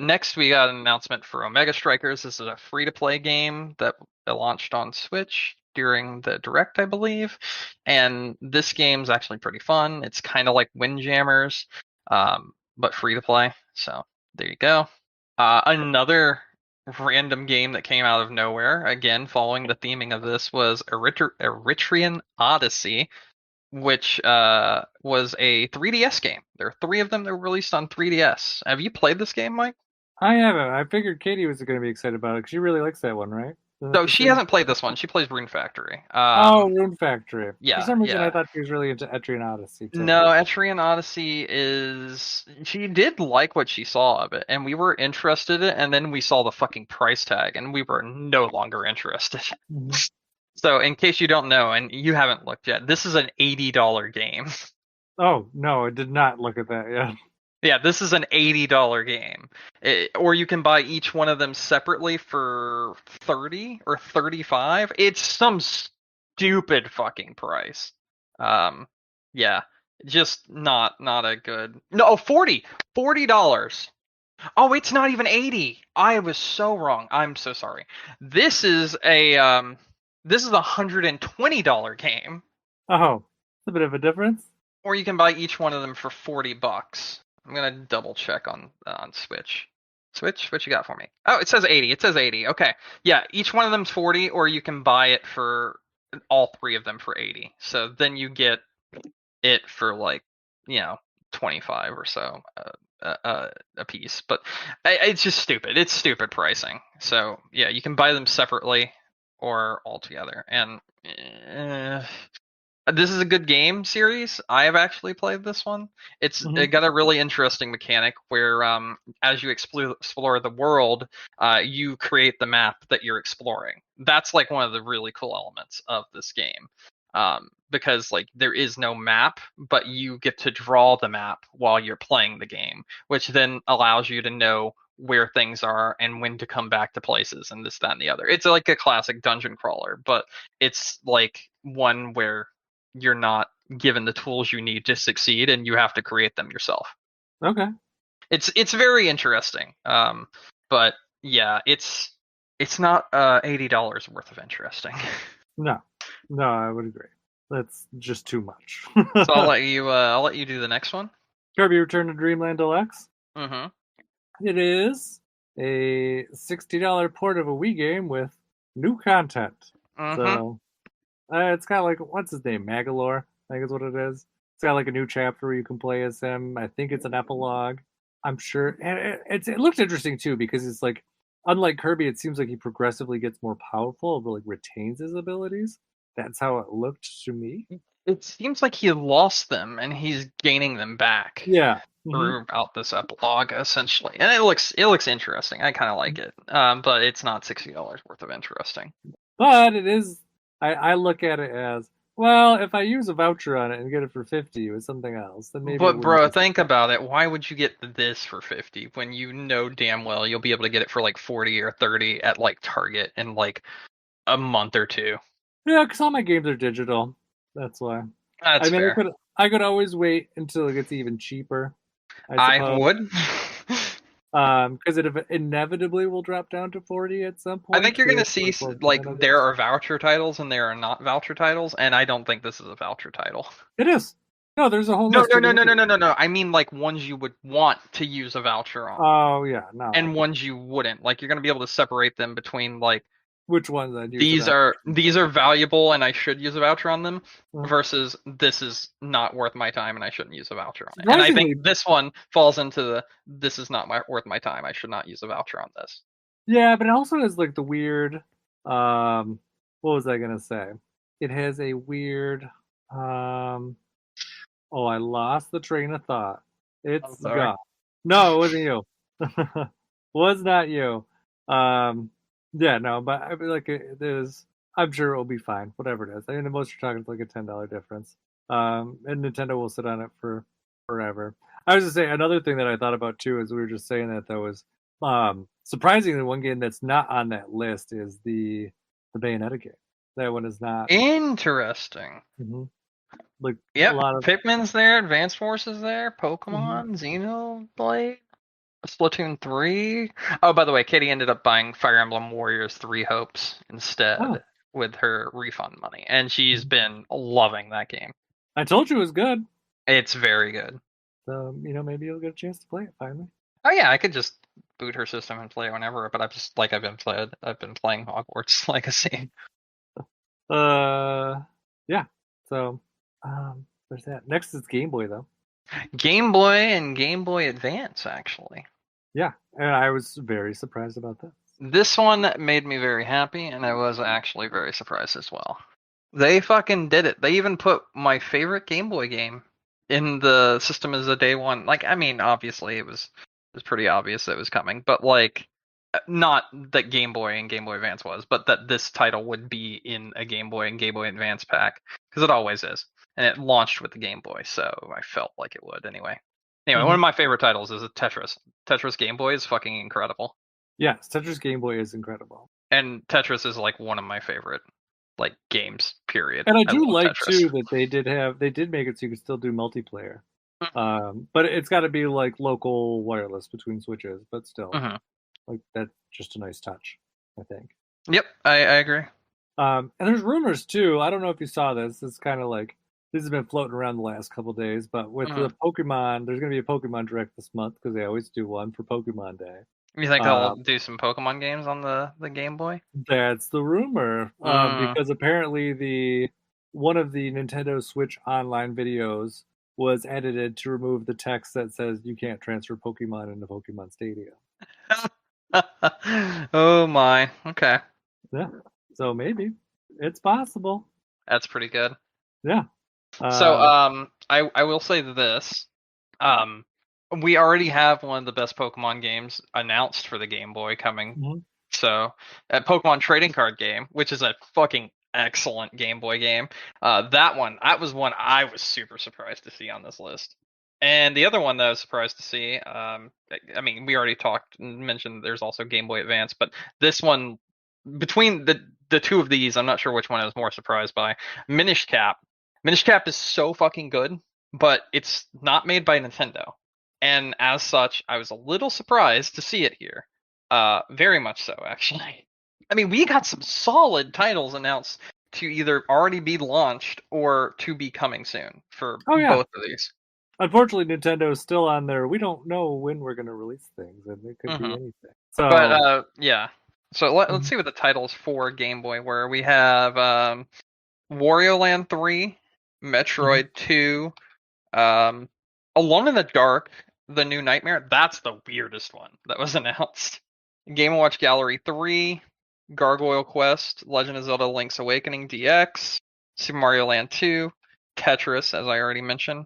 Next, we got an announcement for Omega Strikers. This is a free-to-play game that launched on Switch during the Direct, I believe. And this game's actually pretty fun. It's kind of like Windjammers, but free to play. So There you go. Another random game that came out of nowhere, again, following the theming of this, was Eritrean Odyssey, which was a 3DS game. There are three of them that were released on 3DS. Have you played this game, Mike? I haven't. I figured Katie was going to be excited about it because she really likes that one, right? Isn't that No, the she same? hasn't played this one. She plays Rune Factory. Oh, Rune Factory. For Yeah, some reason, I yeah. thought she was really into Etrian Odyssey too. No, Etrian Odyssey is. She did like what she saw of it, and we were interested in it, and then we saw the fucking price tag, and we were no longer interested. Mhm. So, in case you don't know, and you haven't looked yet, this is an $80 game. Oh no, I did not look at that yet. Yeah, this is an $80 game. Or you can buy each one of them separately for 30 or 35. It's some stupid fucking price. Um yeah, just not a good. No, 40. $40. Oh, it's not even 80. I was so wrong. I'm so sorry. This is a $120 game, Oh, it's a bit of a difference. or you can buy each one of them for $40. I'm gonna double check on Switch. Switch, what you got for me? Oh, it says 80. It says 80. Okay, yeah, each one of them's 40, or you can buy it for all three of them for 80. So then you get it for like, 25 or so a piece. But it's just stupid. It's stupid pricing. So yeah, you can buy them separately or all together. And this is a good game series. I have actually played this one. It Hmm. got a really interesting mechanic where, as you explore the world, you create the map that you're exploring. That's like one of the really cool elements of this game, because like there is no map, but you get to draw the map while you're playing the game, which then allows you to know where things are and when to come back to places and this, that, and the other. It's like a classic dungeon crawler, but it's like one where you're not given the tools you need to succeed and you have to create them yourself. Okay. It's very interesting. But yeah, it's not $80 worth of interesting. No, no, I would agree. That's just too much. So I'll let you do the next one. Kirby Return to Dreamland Deluxe. Mm-hmm. It is a $60 port of a Wii game with new content. Mm-hmm. So it's got like what's his name, Magalore, I think is what it is. It's got like a new chapter where you can play as him. I think it's an epilogue. I'm sure, and it looks interesting too because it's like unlike Kirby, it seems like he progressively gets more powerful, but like retains his abilities. That's how it looked to me. It seems like he lost them and he's gaining them back Yeah. Hmm. throughout this epilogue, essentially. And it looks interesting. I kind of like it. But it's not $60 worth of interesting. But it is. I look at it as well. If I use a voucher on it and get it for 50 with something else, then maybe it But wouldn't bro, be so think bad. about it. Why would you get this for 50 when you know damn well you'll be able to get it for like 40 or 30 at like Target in like a month or two? Yeah, because all my games are digital. That's why. I That's mean, fair. I could always wait until it gets even cheaper. I I suppose. would. Because it inevitably will drop down to 40 at some I think point you're gonna with see more like content, I there guess. are voucher titles and there are not voucher titles, and I don't think this is a voucher title. It is. No, there's a whole No, list no, you can no, look no, no, at. no, no, no. I mean like ones you would want to use a voucher on, Oh yeah, no. and ones you wouldn't. Like you're gonna be able to separate them between like Which ones I'd use these about? are these are valuable and I should use a voucher on them Uh, versus this is not worth my time and I shouldn't use a voucher on it. And I think Surprisingly, this one falls into the this is not worth my time. I should not use a voucher on this. yeah, but it also has like the weird. Um, what was I gonna say? It has a weird. Um, oh, I lost the train of thought. I'm It's sorry. gone. No, it wasn't you. Was not you. Um, yeah, no, but I mean, like there's. I'm sure it will be fine, whatever it is. I mean, the most you're talking is like a $10 difference. And Nintendo will sit on it for forever. I was just saying another thing that I thought about too is we were just saying that was surprisingly one game that's not on that list is the Bayonetta game. That one is not. Interesting. Hmm. Like a Yep, lot of. Pikmin's there, Advanced Forces there, Hmm. Pokemon, Xenoblade, Splatoon 3. Oh, by the way, Katie ended up buying Fire Emblem Warriors 3 Hopes Oh, instead with her refund money, and she's been loving that game. I told you it was good. It's very good. So maybe you'll get a chance to play it finally. Oh yeah, I could just boot her system and play whenever. But I've been playing Hogwarts Legacy. Uh, yeah. So, there's that. Next is Game Boy though. Game Boy and Game Boy Advance actually. Yeah, and I was very surprised about that. This one made me very happy, and I was actually very surprised as well. They fucking did it. They even put my favorite Game Boy game in the system as a day one. Like, I mean, obviously it was pretty obvious that it was coming, but like, not that Game Boy and Game Boy Advance was, but that this title would be in a Game Boy and Game Boy Advance pack, because it always is, and it launched with the Game Boy, so I felt like it would anyway. Anyway, one of my favorite titles is Tetris. Tetris Game Boy is fucking incredible. Yes, Tetris Game Boy is incredible. And Tetris is like one of my favorite like games, period. And I do love like Tetris. too that they did make it so you can still do multiplayer. But it's got to be like local wireless between switches, but still, like that's just a nice touch, I think. Yep, I agree. And there's rumors too. I don't know if you saw this. It's kind of like this has been floating around the last couple days, but with the Pokemon, there's going to be a Pokemon Direct this month because they always do one for Pokemon Day. You think they'll do some Pokemon games on the Game Boy? That's the rumor, because apparently one of the Nintendo Switch Online videos was edited to remove the text that says you can't transfer Pokemon into Pokemon Stadium. Oh my. Okay. Yeah. So maybe it's possible. That's pretty good. Yeah. So I will say this. We already have one of the best Pokemon games announced for the Game Boy coming. So, a Pokemon trading card game, which is a fucking excellent Game Boy game. That was one I was super surprised to see on this list. And the other one that I was surprised to see, I mean, we already mentioned there's also Game Boy Advance, but this one, between the two of these, I'm not sure which one I was more surprised by. Minish Cap. Minish Cap is so fucking good, but it's not made by Nintendo. And as such, I was a little surprised to see it here. Very much so, actually. I mean, we got some solid titles announced to either already be launched or to be coming soon for both of these. Unfortunately, Nintendo is still on there. We don't know when we're going to release things, and it could be anything. So, but yeah. So let's see what the titles for Game Boy were. We have Wario Land 3, Metroid 2, Alone in the Dark, The New Nightmare. That's the weirdest one that was announced. Game & Watch Gallery 3, Gargoyle Quest, Legend of Zelda Link's Awakening DX, Super Mario Land 2, Tetris, as I already mentioned.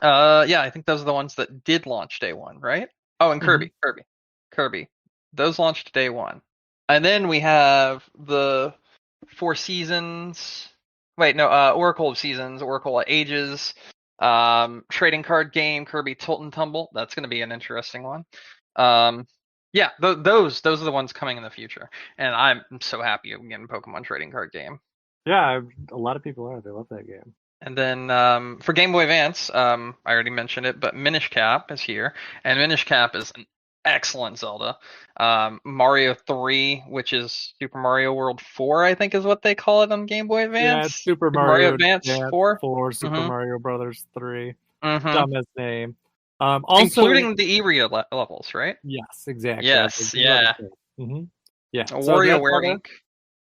Yeah, I think those are the ones that did launch day one, right? Oh, and Kirby. Those launched day one. And then we have the Four Seasons. Wait, no, Oracle of Seasons, Oracle of Ages, trading card game, Kirby Tilt and Tumble. That's going to be an interesting one. Yeah, those are the ones coming in the future, and I'm so happy I'm getting Pokemon trading card game. Yeah, a lot of people are. They love that game. And then for Game Boy Advance, I already mentioned it, but Minish Cap is here, and Minish Cap is an excellent Zelda. Mario 3, which is Super Mario World 4, I think is what they call it on Game Boy Advance. Yeah, it's Super Mario Advance 4. Super Mario Brothers 3. Dumbest name. Also, including the area levels, right? Yes, exactly. Yes, yeah. Yeah. WarioWare Inc.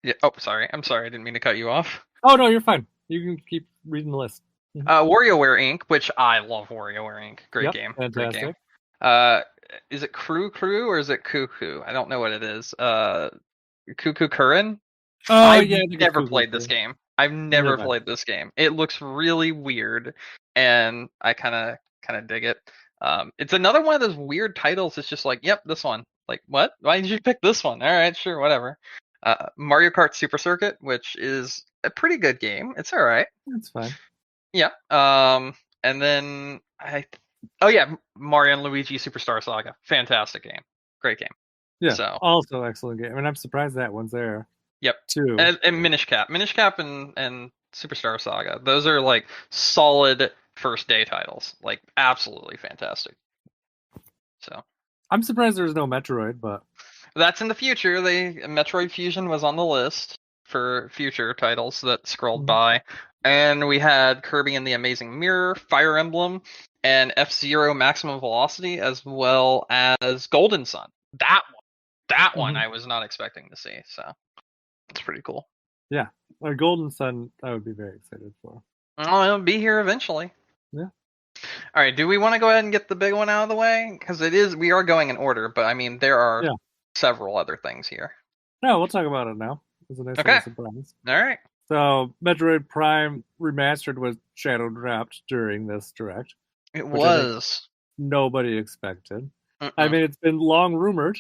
Yeah. Oh, sorry. I'm sorry. I didn't mean to cut you off. Oh no, you're fine. You can keep reading the list. WarioWare Inc., which I love WarioWare Inc. Great game. Fantastic. Great game. Is it Crew or is it Cuckoo? I don't know what it is. Cuckoo Curran? I've never played this game. I've never played this game. It looks really weird, and I kind of dig it. It's another one of those weird titles. It's just like, yep, this one. Like, what? Why did you pick this one? All right, sure, whatever. Mario Kart Super Circuit, which is a pretty good game. It's all right. It's fine. Yeah. And then Mario and Luigi Superstar Saga. Fantastic game. Great game. Yeah. So also excellent game. I mean, I'm surprised that one's there. Yep. Too. And Minish Cap and Superstar Saga. Those are like solid first day titles. Like absolutely fantastic. So I'm surprised there's no Metroid, but that's in the future. Metroid Fusion was on the list for future titles that scrolled by. And we had Kirby and the Amazing Mirror, Fire Emblem, and F-Zero Maximum Velocity, as well as Golden Sun. That one I was not expecting to see, so it's pretty cool. Yeah, a Golden Sun I would be very excited for. Well, it'll be here eventually. Yeah. All right, do we want to go ahead and get the big one out of the way? Because we are going in order, but I mean, there are several other things here. No, we'll talk about it now. It's a nice little surprise. All right. So, Metroid Prime Remastered was shadow dropped during this direct. It was. Nobody expected. I mean, it's been long rumored.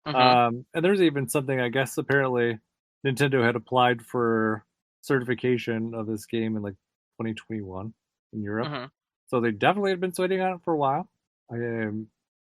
And there's even something, I guess, apparently Nintendo had applied for certification of this game in like 2021 in Europe. So they definitely had been waiting on it for a while.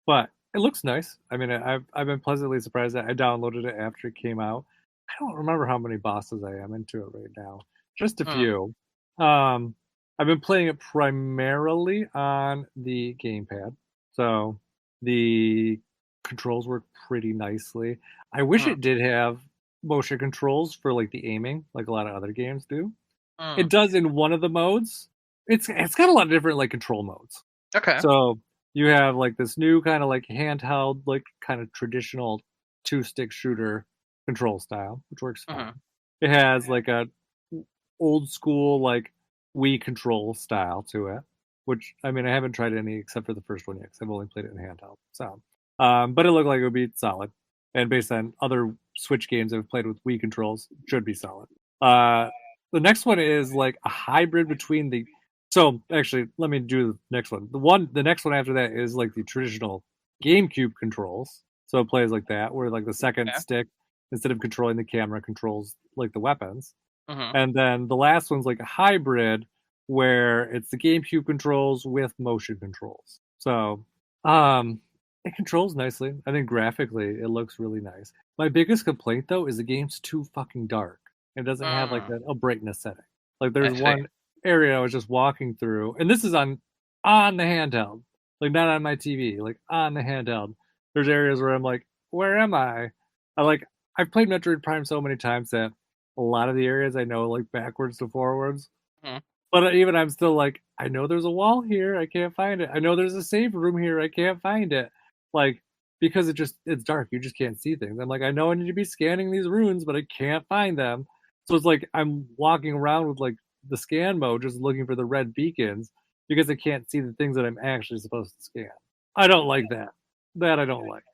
But it looks nice. I mean, I've been pleasantly surprised that I downloaded it after it came out. I don't remember how many bosses I am into it right now. Just a few. I've been playing it primarily on the gamepad. So the controls work pretty nicely. I wish it did have motion controls for like the aiming, like a lot of other games do. It does in one of the modes. It's got a lot of different like control modes. Okay. So you have like this new kind of like handheld, like kind of traditional 2-stick shooter control style, which works fine. It has like a old school like Wii control style to it, which I mean I haven't tried any except for the first one yet because I've only played it in handheld. So, but it looked like it would be solid, and based on other Switch games I've played with Wii controls, it should be solid. The next one is like a hybrid between the. So actually, let me do the next one. The next one after that is like the traditional GameCube controls. So it plays like that, where like the second stick, instead of controlling the camera, controls like the weapons. And then the last one's like a hybrid, where it's the GameCube controls with motion controls. So it controls nicely. I think graphically it looks really nice. My biggest complaint though is the game's too fucking dark. It doesn't have like a brightness setting. Like there's one area I was just walking through, and this is on the handheld, like not on my TV, like on the handheld. There's areas where I'm like, where am I? I've played Metroid Prime so many times that a lot of the areas I know like backwards to forwards. But even I'm still like, I know there's a wall here, I can't find it. I know there's a save room here, I can't find it. Like, because it's dark, you just can't see things. I'm like, I know I need to be scanning these runes, but I can't find them. So it's like I'm walking around with like the scan mode, just looking for the red beacons because I can't see the things that I'm actually supposed to scan. I don't like that. That I don't like.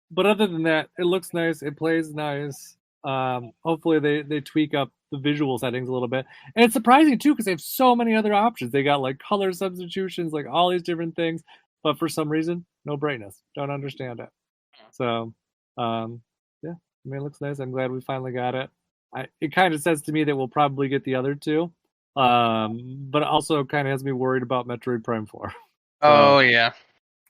But other than that, it looks nice. It plays nice. Hopefully they tweak up the visual settings a little bit. And it's surprising too because they have so many other options. They got like color substitutions, like all these different things. But for some reason, no brightness. Don't understand it. So, yeah, I mean, it looks nice. I'm glad we finally got it. It kind of says to me that we'll probably get the other two, but it also kind of has me worried about Metroid Prime 4. Oh, yeah.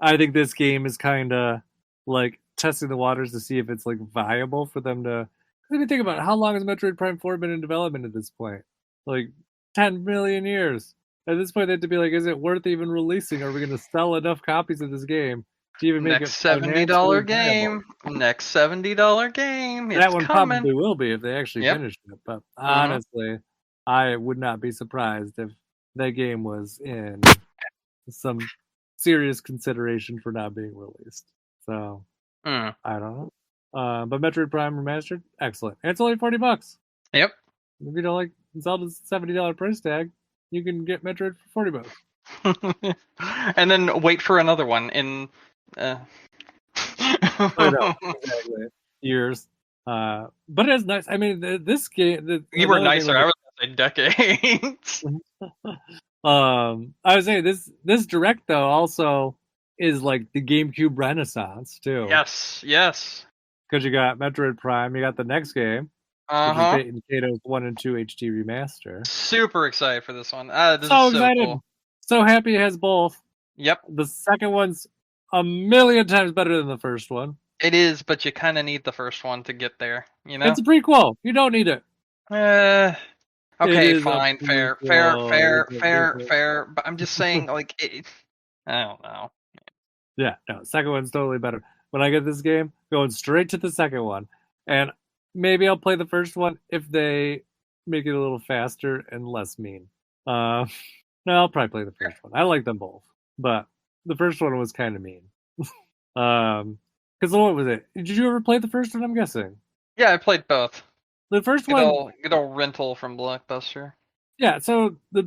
I think this game is kind of like testing the waters to see if it's like viable for them to. Let me think about it. How long has Metroid Prime 4 been in development at this point? Like 10 million years. At this point, they have to be like, is it worth even releasing? Are we going to sell enough copies of this game to even make next it $70 game? Next $70 game. It's that one coming. probably will be if they actually finish it. But honestly, I would not be surprised if that game was in some serious consideration for not being released. So I don't know. But Metroid Prime Remastered, excellent. And it's only $40. Yep. If you don't like Zelda's $70 price tag, you can get Metroid for $40. And then wait for another one in I know, exactly. Years. But it's nice. I mean, this game. You were nicer. I was going to say decades. I would say this direct though also is like the GameCube Renaissance too. Yes. Because you got Metroid Prime, you got the next game, which is Kato's 1 and 2 HD remaster. Super excited for this one. This is so excited. Cool. So happy it has both. Yep. The second one's a million times better than the first one. It is, but you kind of need the first one to get there. You know, it's a prequel. You don't need it. Okay, fine, fair. But I'm just saying, like, I don't know. Yeah, no, second one's totally better. When I get this game, going straight to the second one, and maybe I'll play the first one if they make it a little faster and less mean. Uh, no, I'll probably play the first one. I like them both, but the first one was kind of mean. Because what was it? Did you ever play the first one? I'm guessing Yeah, I played both. the first Good one. old, good old rental from Blockbuster. Yeah. So the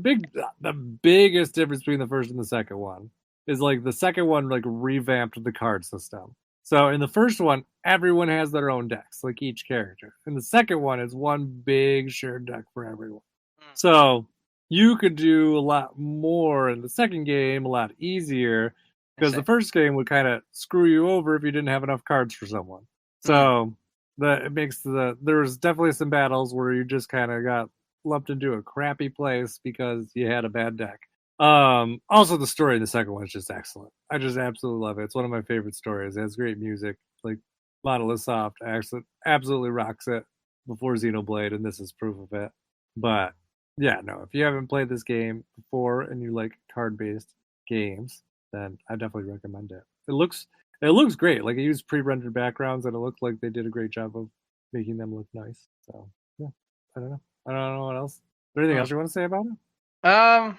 biggest difference between the first and the second one is like the second one like revamped the card system. So in the first one, everyone has their own decks, like each character. In the second one, it's one big shared deck for everyone. Mm. So you could do a lot more in the second game, a lot easier, I because see. the first game would kind of screw you over if you didn't have enough cards for someone. Mm. So it makes there's definitely some battles where you just kind of got lumped into a crappy place because you had a bad deck. Also the story in the second one is just excellent. I just absolutely love it. It's one of my favorite stories. It has great music. Like Monolith Soft actually absolutely rocks it before Xenoblade, and this is proof of it. But yeah, no, if you haven't played this game before and you like card-based games, then I definitely recommend it. It looks great. Like it used pre-rendered backgrounds, and it looked like they did a great job of making them look nice. So yeah, I don't know. I don't know what else. Is there anything Mm. else you want to say about it?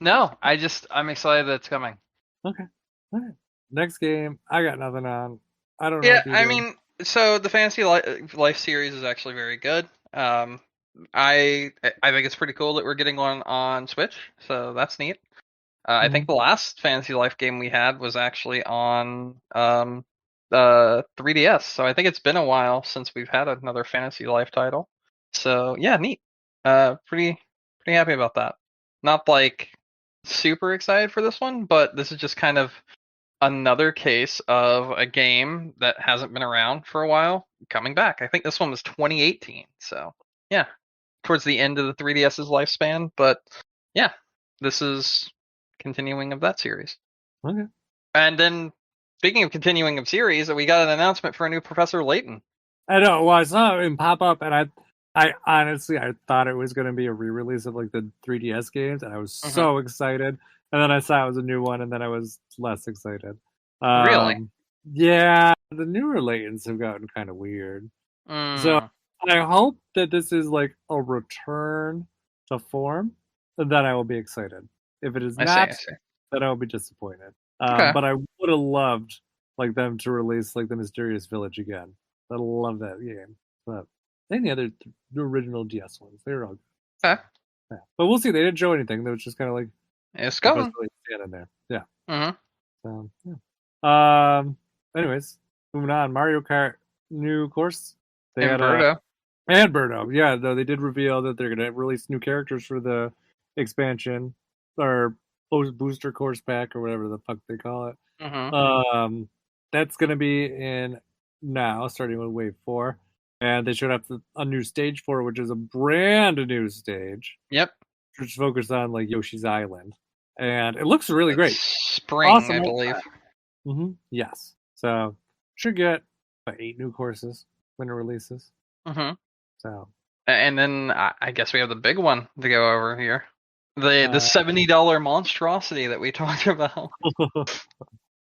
No, I'm excited that it's coming. Okay. All right. Next game, I got nothing on. I don't know Yeah, if you I do. mean, so the Life series is actually very good. I think it's pretty cool that we're getting one on Switch, so that's neat. I Hmm. think the last Fantasy Life game we had was actually on 3DS, so I think it's been a while since we've had another Fantasy Life title. So yeah, neat. Pretty happy about that. Not like super excited for this one, but this is just kind of another case of a game that hasn't been around for a while coming back. I think this one was 2018, so yeah, towards the end of the 3DS's lifespan, but yeah, this is continuing of that series. Okay. And then, speaking of continuing of series, we got an announcement for a new Professor Layton. I know. Well, I saw it pop up, and I honestly, I thought it was going to be a re-release of like the 3DS games, and I was Hmm. so excited. And then I saw it was a new one, and then I was less excited. Really? Um, yeah, the newer Laytons have gotten kind of weird. So Mm, I hope that this is like a return to form, and then I will be excited. If it is I see. not, I see. then I will be disappointed. Okay. But I would have loved like them to release like the Mysterious Village again. I love that game. But I think the original DS ones, they were all good. So, Okay. yeah. But we'll see. They didn't show anything. They was just kind of like It's Professor coming. Layton standing there. Yeah. Hmm. Yeah. Anyways, moving on. Mario Kart new course. They had a Inverto. and Birdo. Yeah, though they did reveal that they're gonna release new characters for the expansion or booster course pack or whatever the fuck they call it. Hmm. Um, that's gonna be in now, starting with Wave 4, and they showed up a new stage for it, which is a brand new stage, Yep. which is focused on like Yoshi's Island, and it looks really It's great. spring, Awesome I art believe. style. Yes, so should get about 8 new courses when it releases. Hmm. So And then I guess we have the big one to go over here. The uh, $70 monstrosity that we talked about.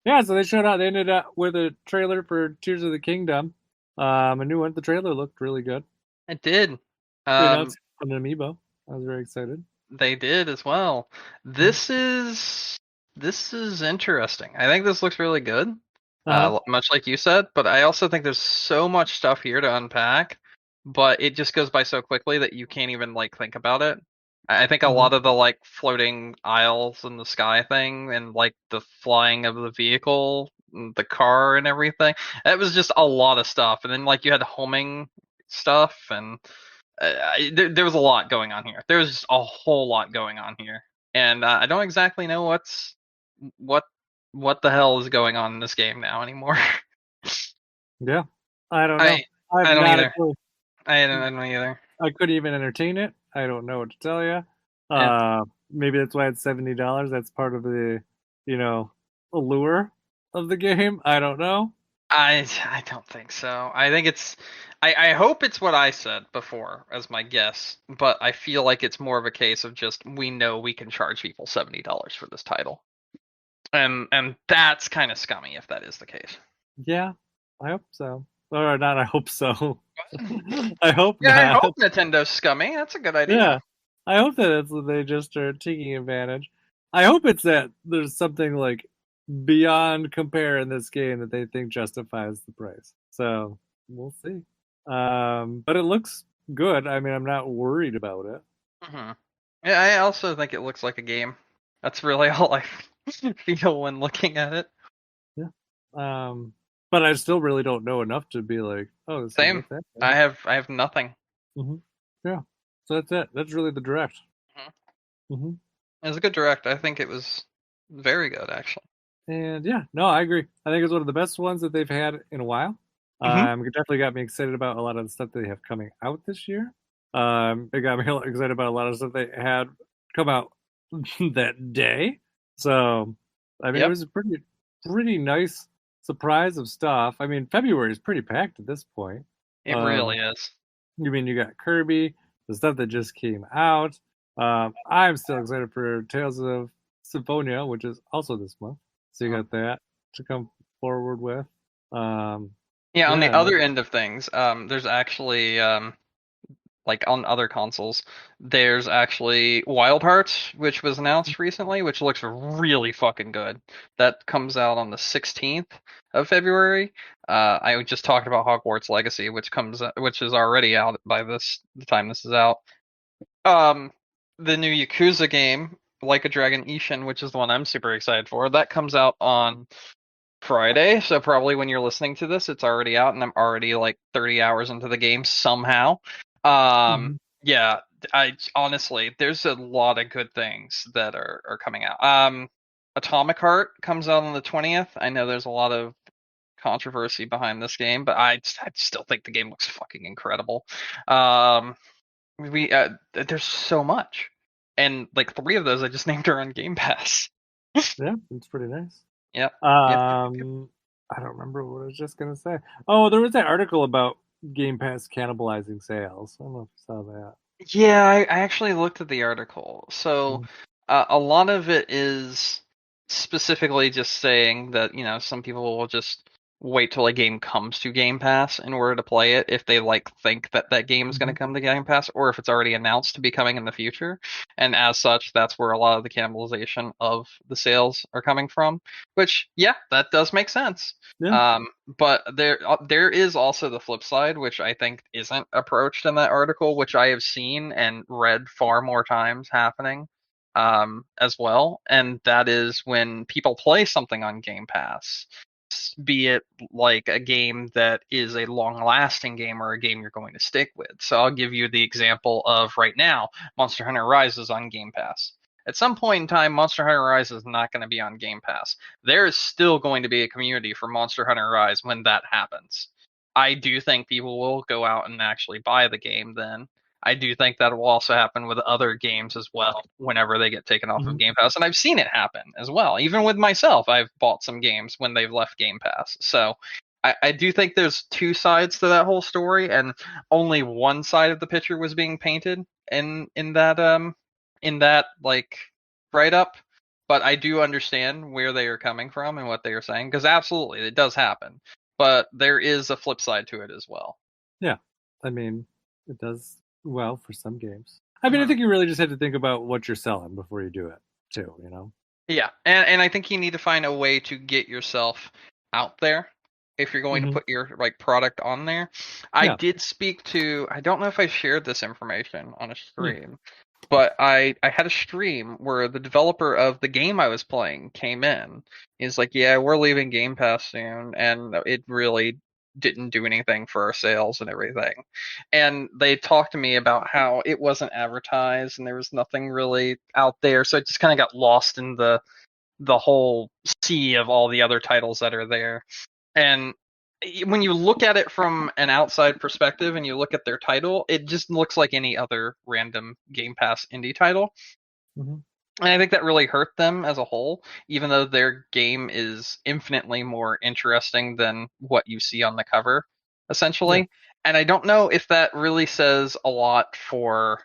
yeah, so they showed out. They ended up with a trailer for Tears of the Kingdom. A new one. The trailer looked really good. It did. They Um, announced an amiibo. I was very excited. they did as well. Mhm. This is interesting. I think this looks really good. Uh-huh. Much like you said, but I also think there's so much stuff here to unpack, but it just goes by so quickly that you can't even like think about it. I think a Hmm. lot of the like floating aisles in the sky thing and like the flying of the vehicle, the car and everything, it was just a lot of stuff. And then like you had homing stuff and there was a lot going on here. There was just a whole lot going on here, and I don't exactly know what what the hell is going on in this game now anymore. Yeah. I don't know. I I have I don't not a either. clue. I don't either. I couldn't even entertain it. I don't know what to tell you. Yeah. Maybe that's why it's $70. That's part of the, you know, allure of the game. I don't know. I don't think so. I think it's I hope it's what I said before as my guess, but I feel like it's more of a case of just we know we can charge people $70 for this title. And that's kind of scummy if that is the case. Yeah, I hope so. or not. I hope so. I hope Yeah, I not. hope Nintendo's scummy. That's a good idea. Yeah, I hope that it's they just are taking advantage. I hope it's that there's something like beyond compare in this game that they think justifies the price. So we'll see. But it looks good. I mean, I'm not worried about it. Hmm. Yeah, I also think it looks like a game. That's really all I feel when looking at it. Yeah. But I still really don't know enough to be like, oh, this is Same. what that is. I have nothing. Hmm. Yeah. So that's it. That's really the direct. Mhm. Hmm. It was a good direct. I think it was very good, actually. And yeah, no, I agree. I think it's one of the best ones that they've had in a while. Hmm. It definitely got me excited about a lot of the stuff they have coming out this year. It got me excited about a lot of stuff they had come out that day. So, I mean, it Yep, was a pretty nice surprise of stuff. I mean, February is pretty packed at this point. it really Um, is. you mean you got Kirby, the stuff that just came out. I'm still excited for Tales of Symphonia, which is also this month. So you Uh, got that to come forward with. Um, Yeah, on the yeah, and other end of things, there's actually like on other consoles, there's actually Wild Hearts, which was announced recently, which looks really fucking good. That comes out on the 16th of February. I just talked about Hogwarts Legacy, which is already out by the time this is out. Um, the new Yakuza game, Like a Dragon Ishin, which is the one I'm super excited for, that comes out on Friday, so probably when you're listening to this, it's already out, and I'm already like 30 hours into the game somehow. Mhm. Yeah, I honestly, there's a lot of good things that are coming out. Atomic Heart comes out on the 20th. I know there's a lot of controversy behind this game, but I still think the game looks fucking incredible. Um, we there's so much, and like three of those I just named are on Game Pass. Yeah, it's pretty nice. Yep. Yep. Um, I don't remember what I was just gonna say. Oh, there was that article about Game Pass cannibalizing sales. I don't know if you saw that. Yeah, I actually looked at the article. So Mhm. a lot of it is specifically just saying that, some people will just wait till a game comes to Game Pass in order to play it if they like think that that game is going to Mhm. come to Game Pass or if it's already announced to be coming in the future. And as such, that's where a lot of the cannibalization of the sales are coming from, which yeah, that does make sense. Yeah, But there is also the flip side, which I think isn't approached in that article, which I have seen and read far more times happening, as well, and that is when people play something on Game Pass, be it like a game that is a long-lasting game or a game you're going to stick with. So I'll give you the example of right now, Monster Hunter Rise is on Game Pass. At some point in time, Monster Hunter Rise is not going to be on Game Pass. There is still going to be a community for Monster Hunter Rise when that happens. I do think people will go out and actually buy the game then. I do think that will also happen with other games as well whenever they get taken off of mhm. Game Pass. And I've seen it happen as well. Even with myself, I've bought some games when they've left Game Pass. So I do think there's two sides to that whole story, and only one side of the picture was being painted in that like write up. But I do understand where they are coming from and what they are saying, because absolutely it does happen. But there is a flip side to it as well. Yeah. I mean, it does well for some games. I mean, I Mhm. think you really just have to think about what you're selling before you do it, too, you know? Yeah, and I think you need to find a way to get yourself out there if you're going to Hmm. put your like product on there. I Yeah. did speak to, I don't know if I shared this information on a Mm. stream, but I had a stream where the developer of the game I was playing came in. He's like, "Yeah, we're leaving Game Pass soon," and it really didn't do anything for our sales and everything. And they talked to me about how it wasn't advertised and there was nothing really out there, so it just kind of got lost in the whole sea of all the other titles that are there. And when you look at it from an outside perspective and you look at their title, it just looks like any other random Game Pass indie title. Hmm. And I think that really hurt them as a whole, even though their game is infinitely more interesting than what you see on the cover, Yeah. essentially. And I don't know if that really says a lot for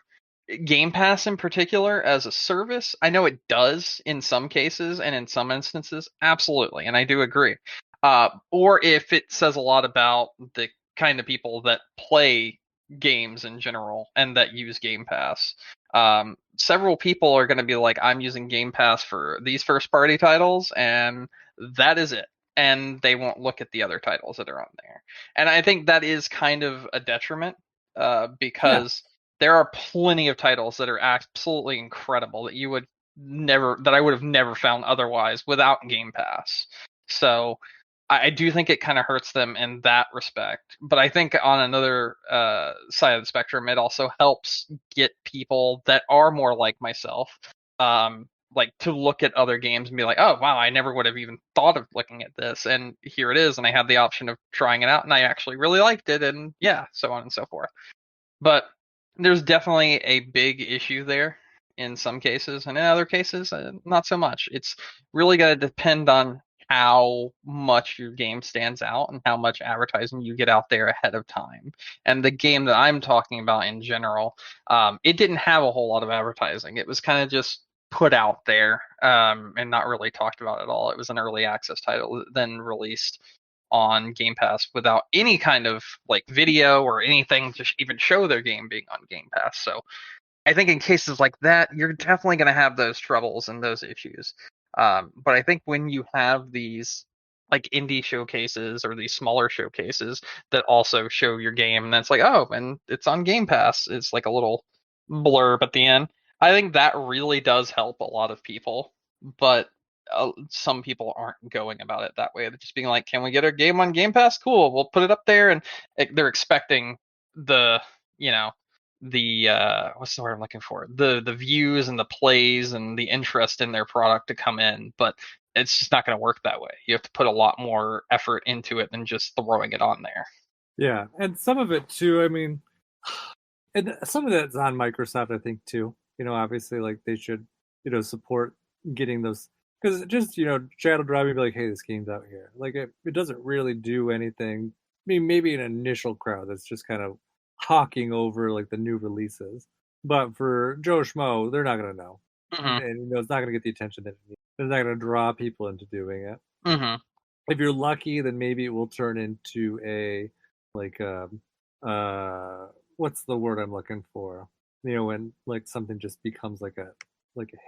Game Pass in particular as a service. I know it does in some cases and in some instances, absolutely, and I do agree. or if it says a lot about the kind of people that play games in general and that use Game Pass. Several people are going to be like, I'm using Game Pass for these first party titles, and that is it. And they won't look at the other titles that are on there. And I think that is kind of a detriment because there are plenty of titles that are absolutely incredible that I would have never found otherwise without Game Pass. So I do think it kind of hurts them in that respect. But I think on another side of the spectrum, it also helps get people that are more like myself, like to look at other games and be like, oh, wow, I never would have even thought of looking at this. And here it is. And I had the option of trying it out and I actually really liked it. And yeah, so on and so forth. But there's definitely a big issue there in some cases. And in other cases, not so much. It's really going to depend on how much your game stands out and how much advertising you get out there ahead of time. And the game that I'm talking about in general, it didn't have a whole lot of advertising. It was kind of just put out there and not really talked about at all. It was an early access title, then released on Game Pass without any kind of like video or anything to even show their game being on Game Pass. So I think in cases like that, you're definitely going to have those troubles and those issues. But I think when you have these like indie showcases or these smaller showcases that also show your game, and that's like, oh, and it's on Game Pass, it's like a little blurb at the end. I think that really does help a lot of people, but some people aren't going about it that way. They're just being like, can we get our game on Game Pass? Cool, we'll put it up there, and they're expecting the, the what's the word I'm looking for? The views and the plays and the interest in their product to come in, but it's just not going to work that way. You have to put a lot more effort into it than just throwing it on there. Yeah, and some of it too. I mean, and some of that's on Microsoft, I think too. Obviously, like they should, support getting those, because just Shadow Drive and be like, hey, this game's out here. Like it doesn't really do anything. I mean, maybe an initial crowd that's just kind of hawking over like the new releases, but for Joe Schmo, they're not gonna know, and it's not gonna get the attention that it needs. It's not gonna draw people into doing it. If you're lucky, then maybe it will turn into a like what's the word I'm looking for? When like something just becomes like a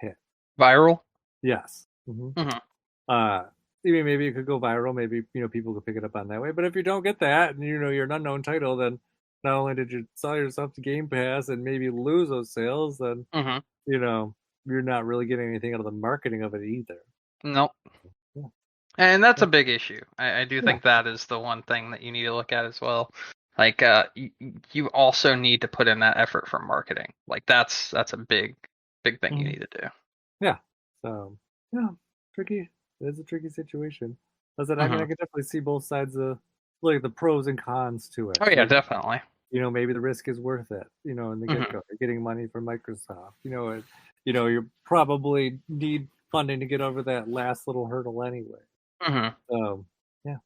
hit. Viral. Yes. Maybe it could go viral. Maybe people could pick it up on that way. But if you don't get that, and you're an unknown title, then not only did you sell yourself to Game Pass and maybe lose those sales, then you're not really getting anything out of the marketing of it either. Nope. Yeah. And that's a big issue. I do think that is the one thing that you need to look at as well. Like you also need to put in that effort for marketing. Like that's a big thing you need to do. Yeah. So tricky. It is a tricky situation. I mean, I can definitely see both sides of like the pros and cons to it. Oh yeah, definitely. Maybe the risk is worth it. In the get-go, you're getting money from Microsoft. You probably need funding to get over that last little hurdle anyway. So yeah.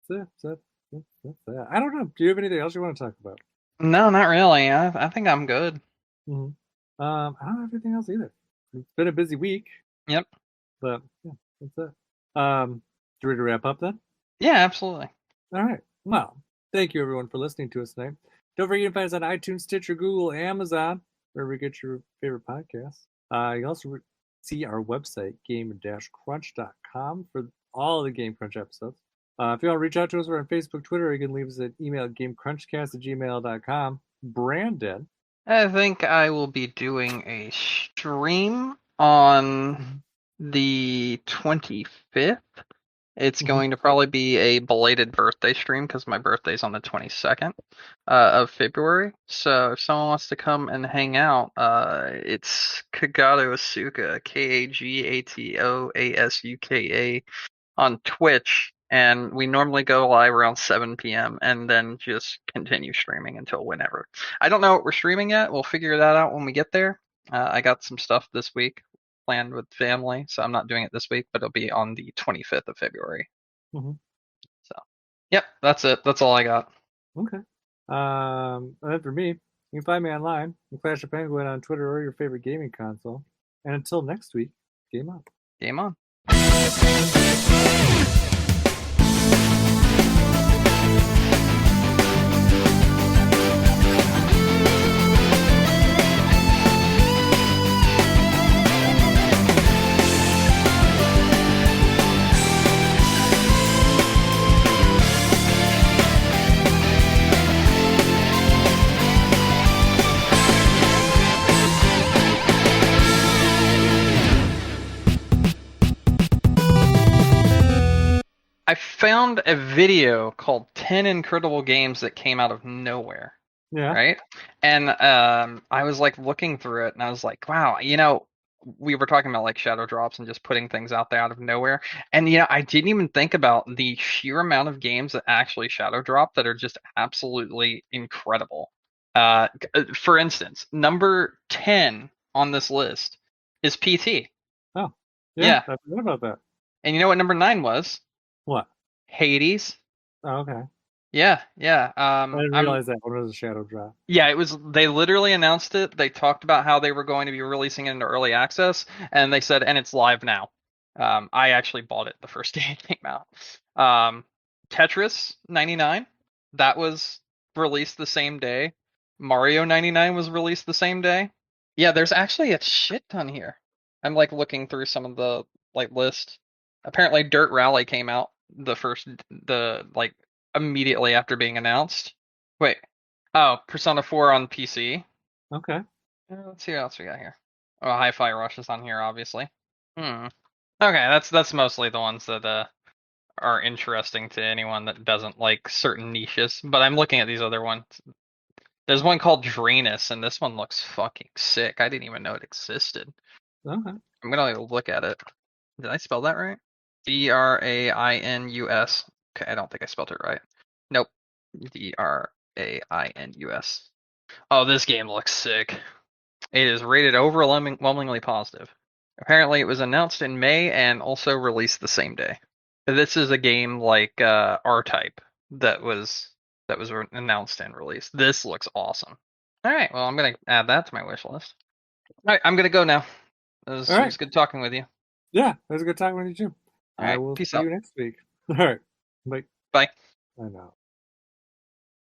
That's that. I don't know. Do you have anything else you want to talk about? No, not really. I think I'm good. I don't have anything else either. It's been a busy week. Yep. But yeah, that's it. You ready to wrap up then? Yeah, absolutely. All right. Well, thank you everyone for listening to us tonight. Don't forget to find us on iTunes, Stitcher, Google, Amazon, wherever you get your favorite podcasts. You can also see our website, game-crunch.com, for all the Game Crunch episodes. If you want to reach out to us, we're on Facebook, Twitter, or you can leave us an email at gamecrunchcast@gmail.com. Brandon? I think I will be doing a stream on the 25th. It's going to probably be a belated birthday stream because my birthday's on the 22nd of February. So if someone wants to come and hang out, it's Kagato Asuka, KAGATOASUKA on Twitch. And we normally go live around 7 p.m. and then just continue streaming until whenever. I don't know what we're streaming yet. We'll figure that out when we get there. I got some stuff this week planned with family, so I'm not doing it this week, but it'll be on the 25th of February. So, yep, that's it. That's all I got. Okay. And then for me, you can find me online, Clash of Penguin on Twitter or your favorite gaming console. And until next week, game on. Game on. I found a video called 10 Incredible Games that came out of nowhere, Yeah. right? And I was like looking through it and I was like, wow, we were talking about like shadow drops and just putting things out there out of nowhere. And I didn't even think about the sheer amount of games that actually shadow drop that are just absolutely incredible. For instance, number 10 on this list is PT. Oh, yeah. Yeah. I forgot about that. And you know what number 9 was? What? Hades. Oh, okay. Yeah, yeah. I didn't realize that one was a shadow drop. Yeah, it was. They literally announced it. They talked about how they were going to be releasing it into early access, and they said, and it's live now. I actually bought it the first day it came out. Um, Tetris 99, that was released the same day. Mario 99 was released the same day. Yeah, there's actually a shit ton here. I'm like looking through some of the like list. Apparently, Dirt Rally came out the like immediately after being announced. Wait, oh, Persona 4 on PC. Okay. Let's see what else we got here. Oh, Hi-Fi Rush is on here, obviously. Hmm. Okay, that's mostly the ones that are interesting to anyone that doesn't like certain niches. But I'm looking at these other ones. There's one called Drainus, and this one looks fucking sick. I didn't even know it existed. Okay. I'm gonna look at it. Did I spell that right? Drainus. Okay, I don't think I spelled it right. Nope. Drainus. Oh, this game looks sick. It is rated overwhelmingly positive. Apparently, it was announced in May and also released the same day. This is a game like R-Type that was announced and released. This looks awesome. All right, well, I'm gonna add that to my wish list. All right, I'm gonna go now. All It right. was good talking with you. Yeah, it was a good talking with you too. All I right, will peace see out. you next week. All right. Bye. Bye. I know.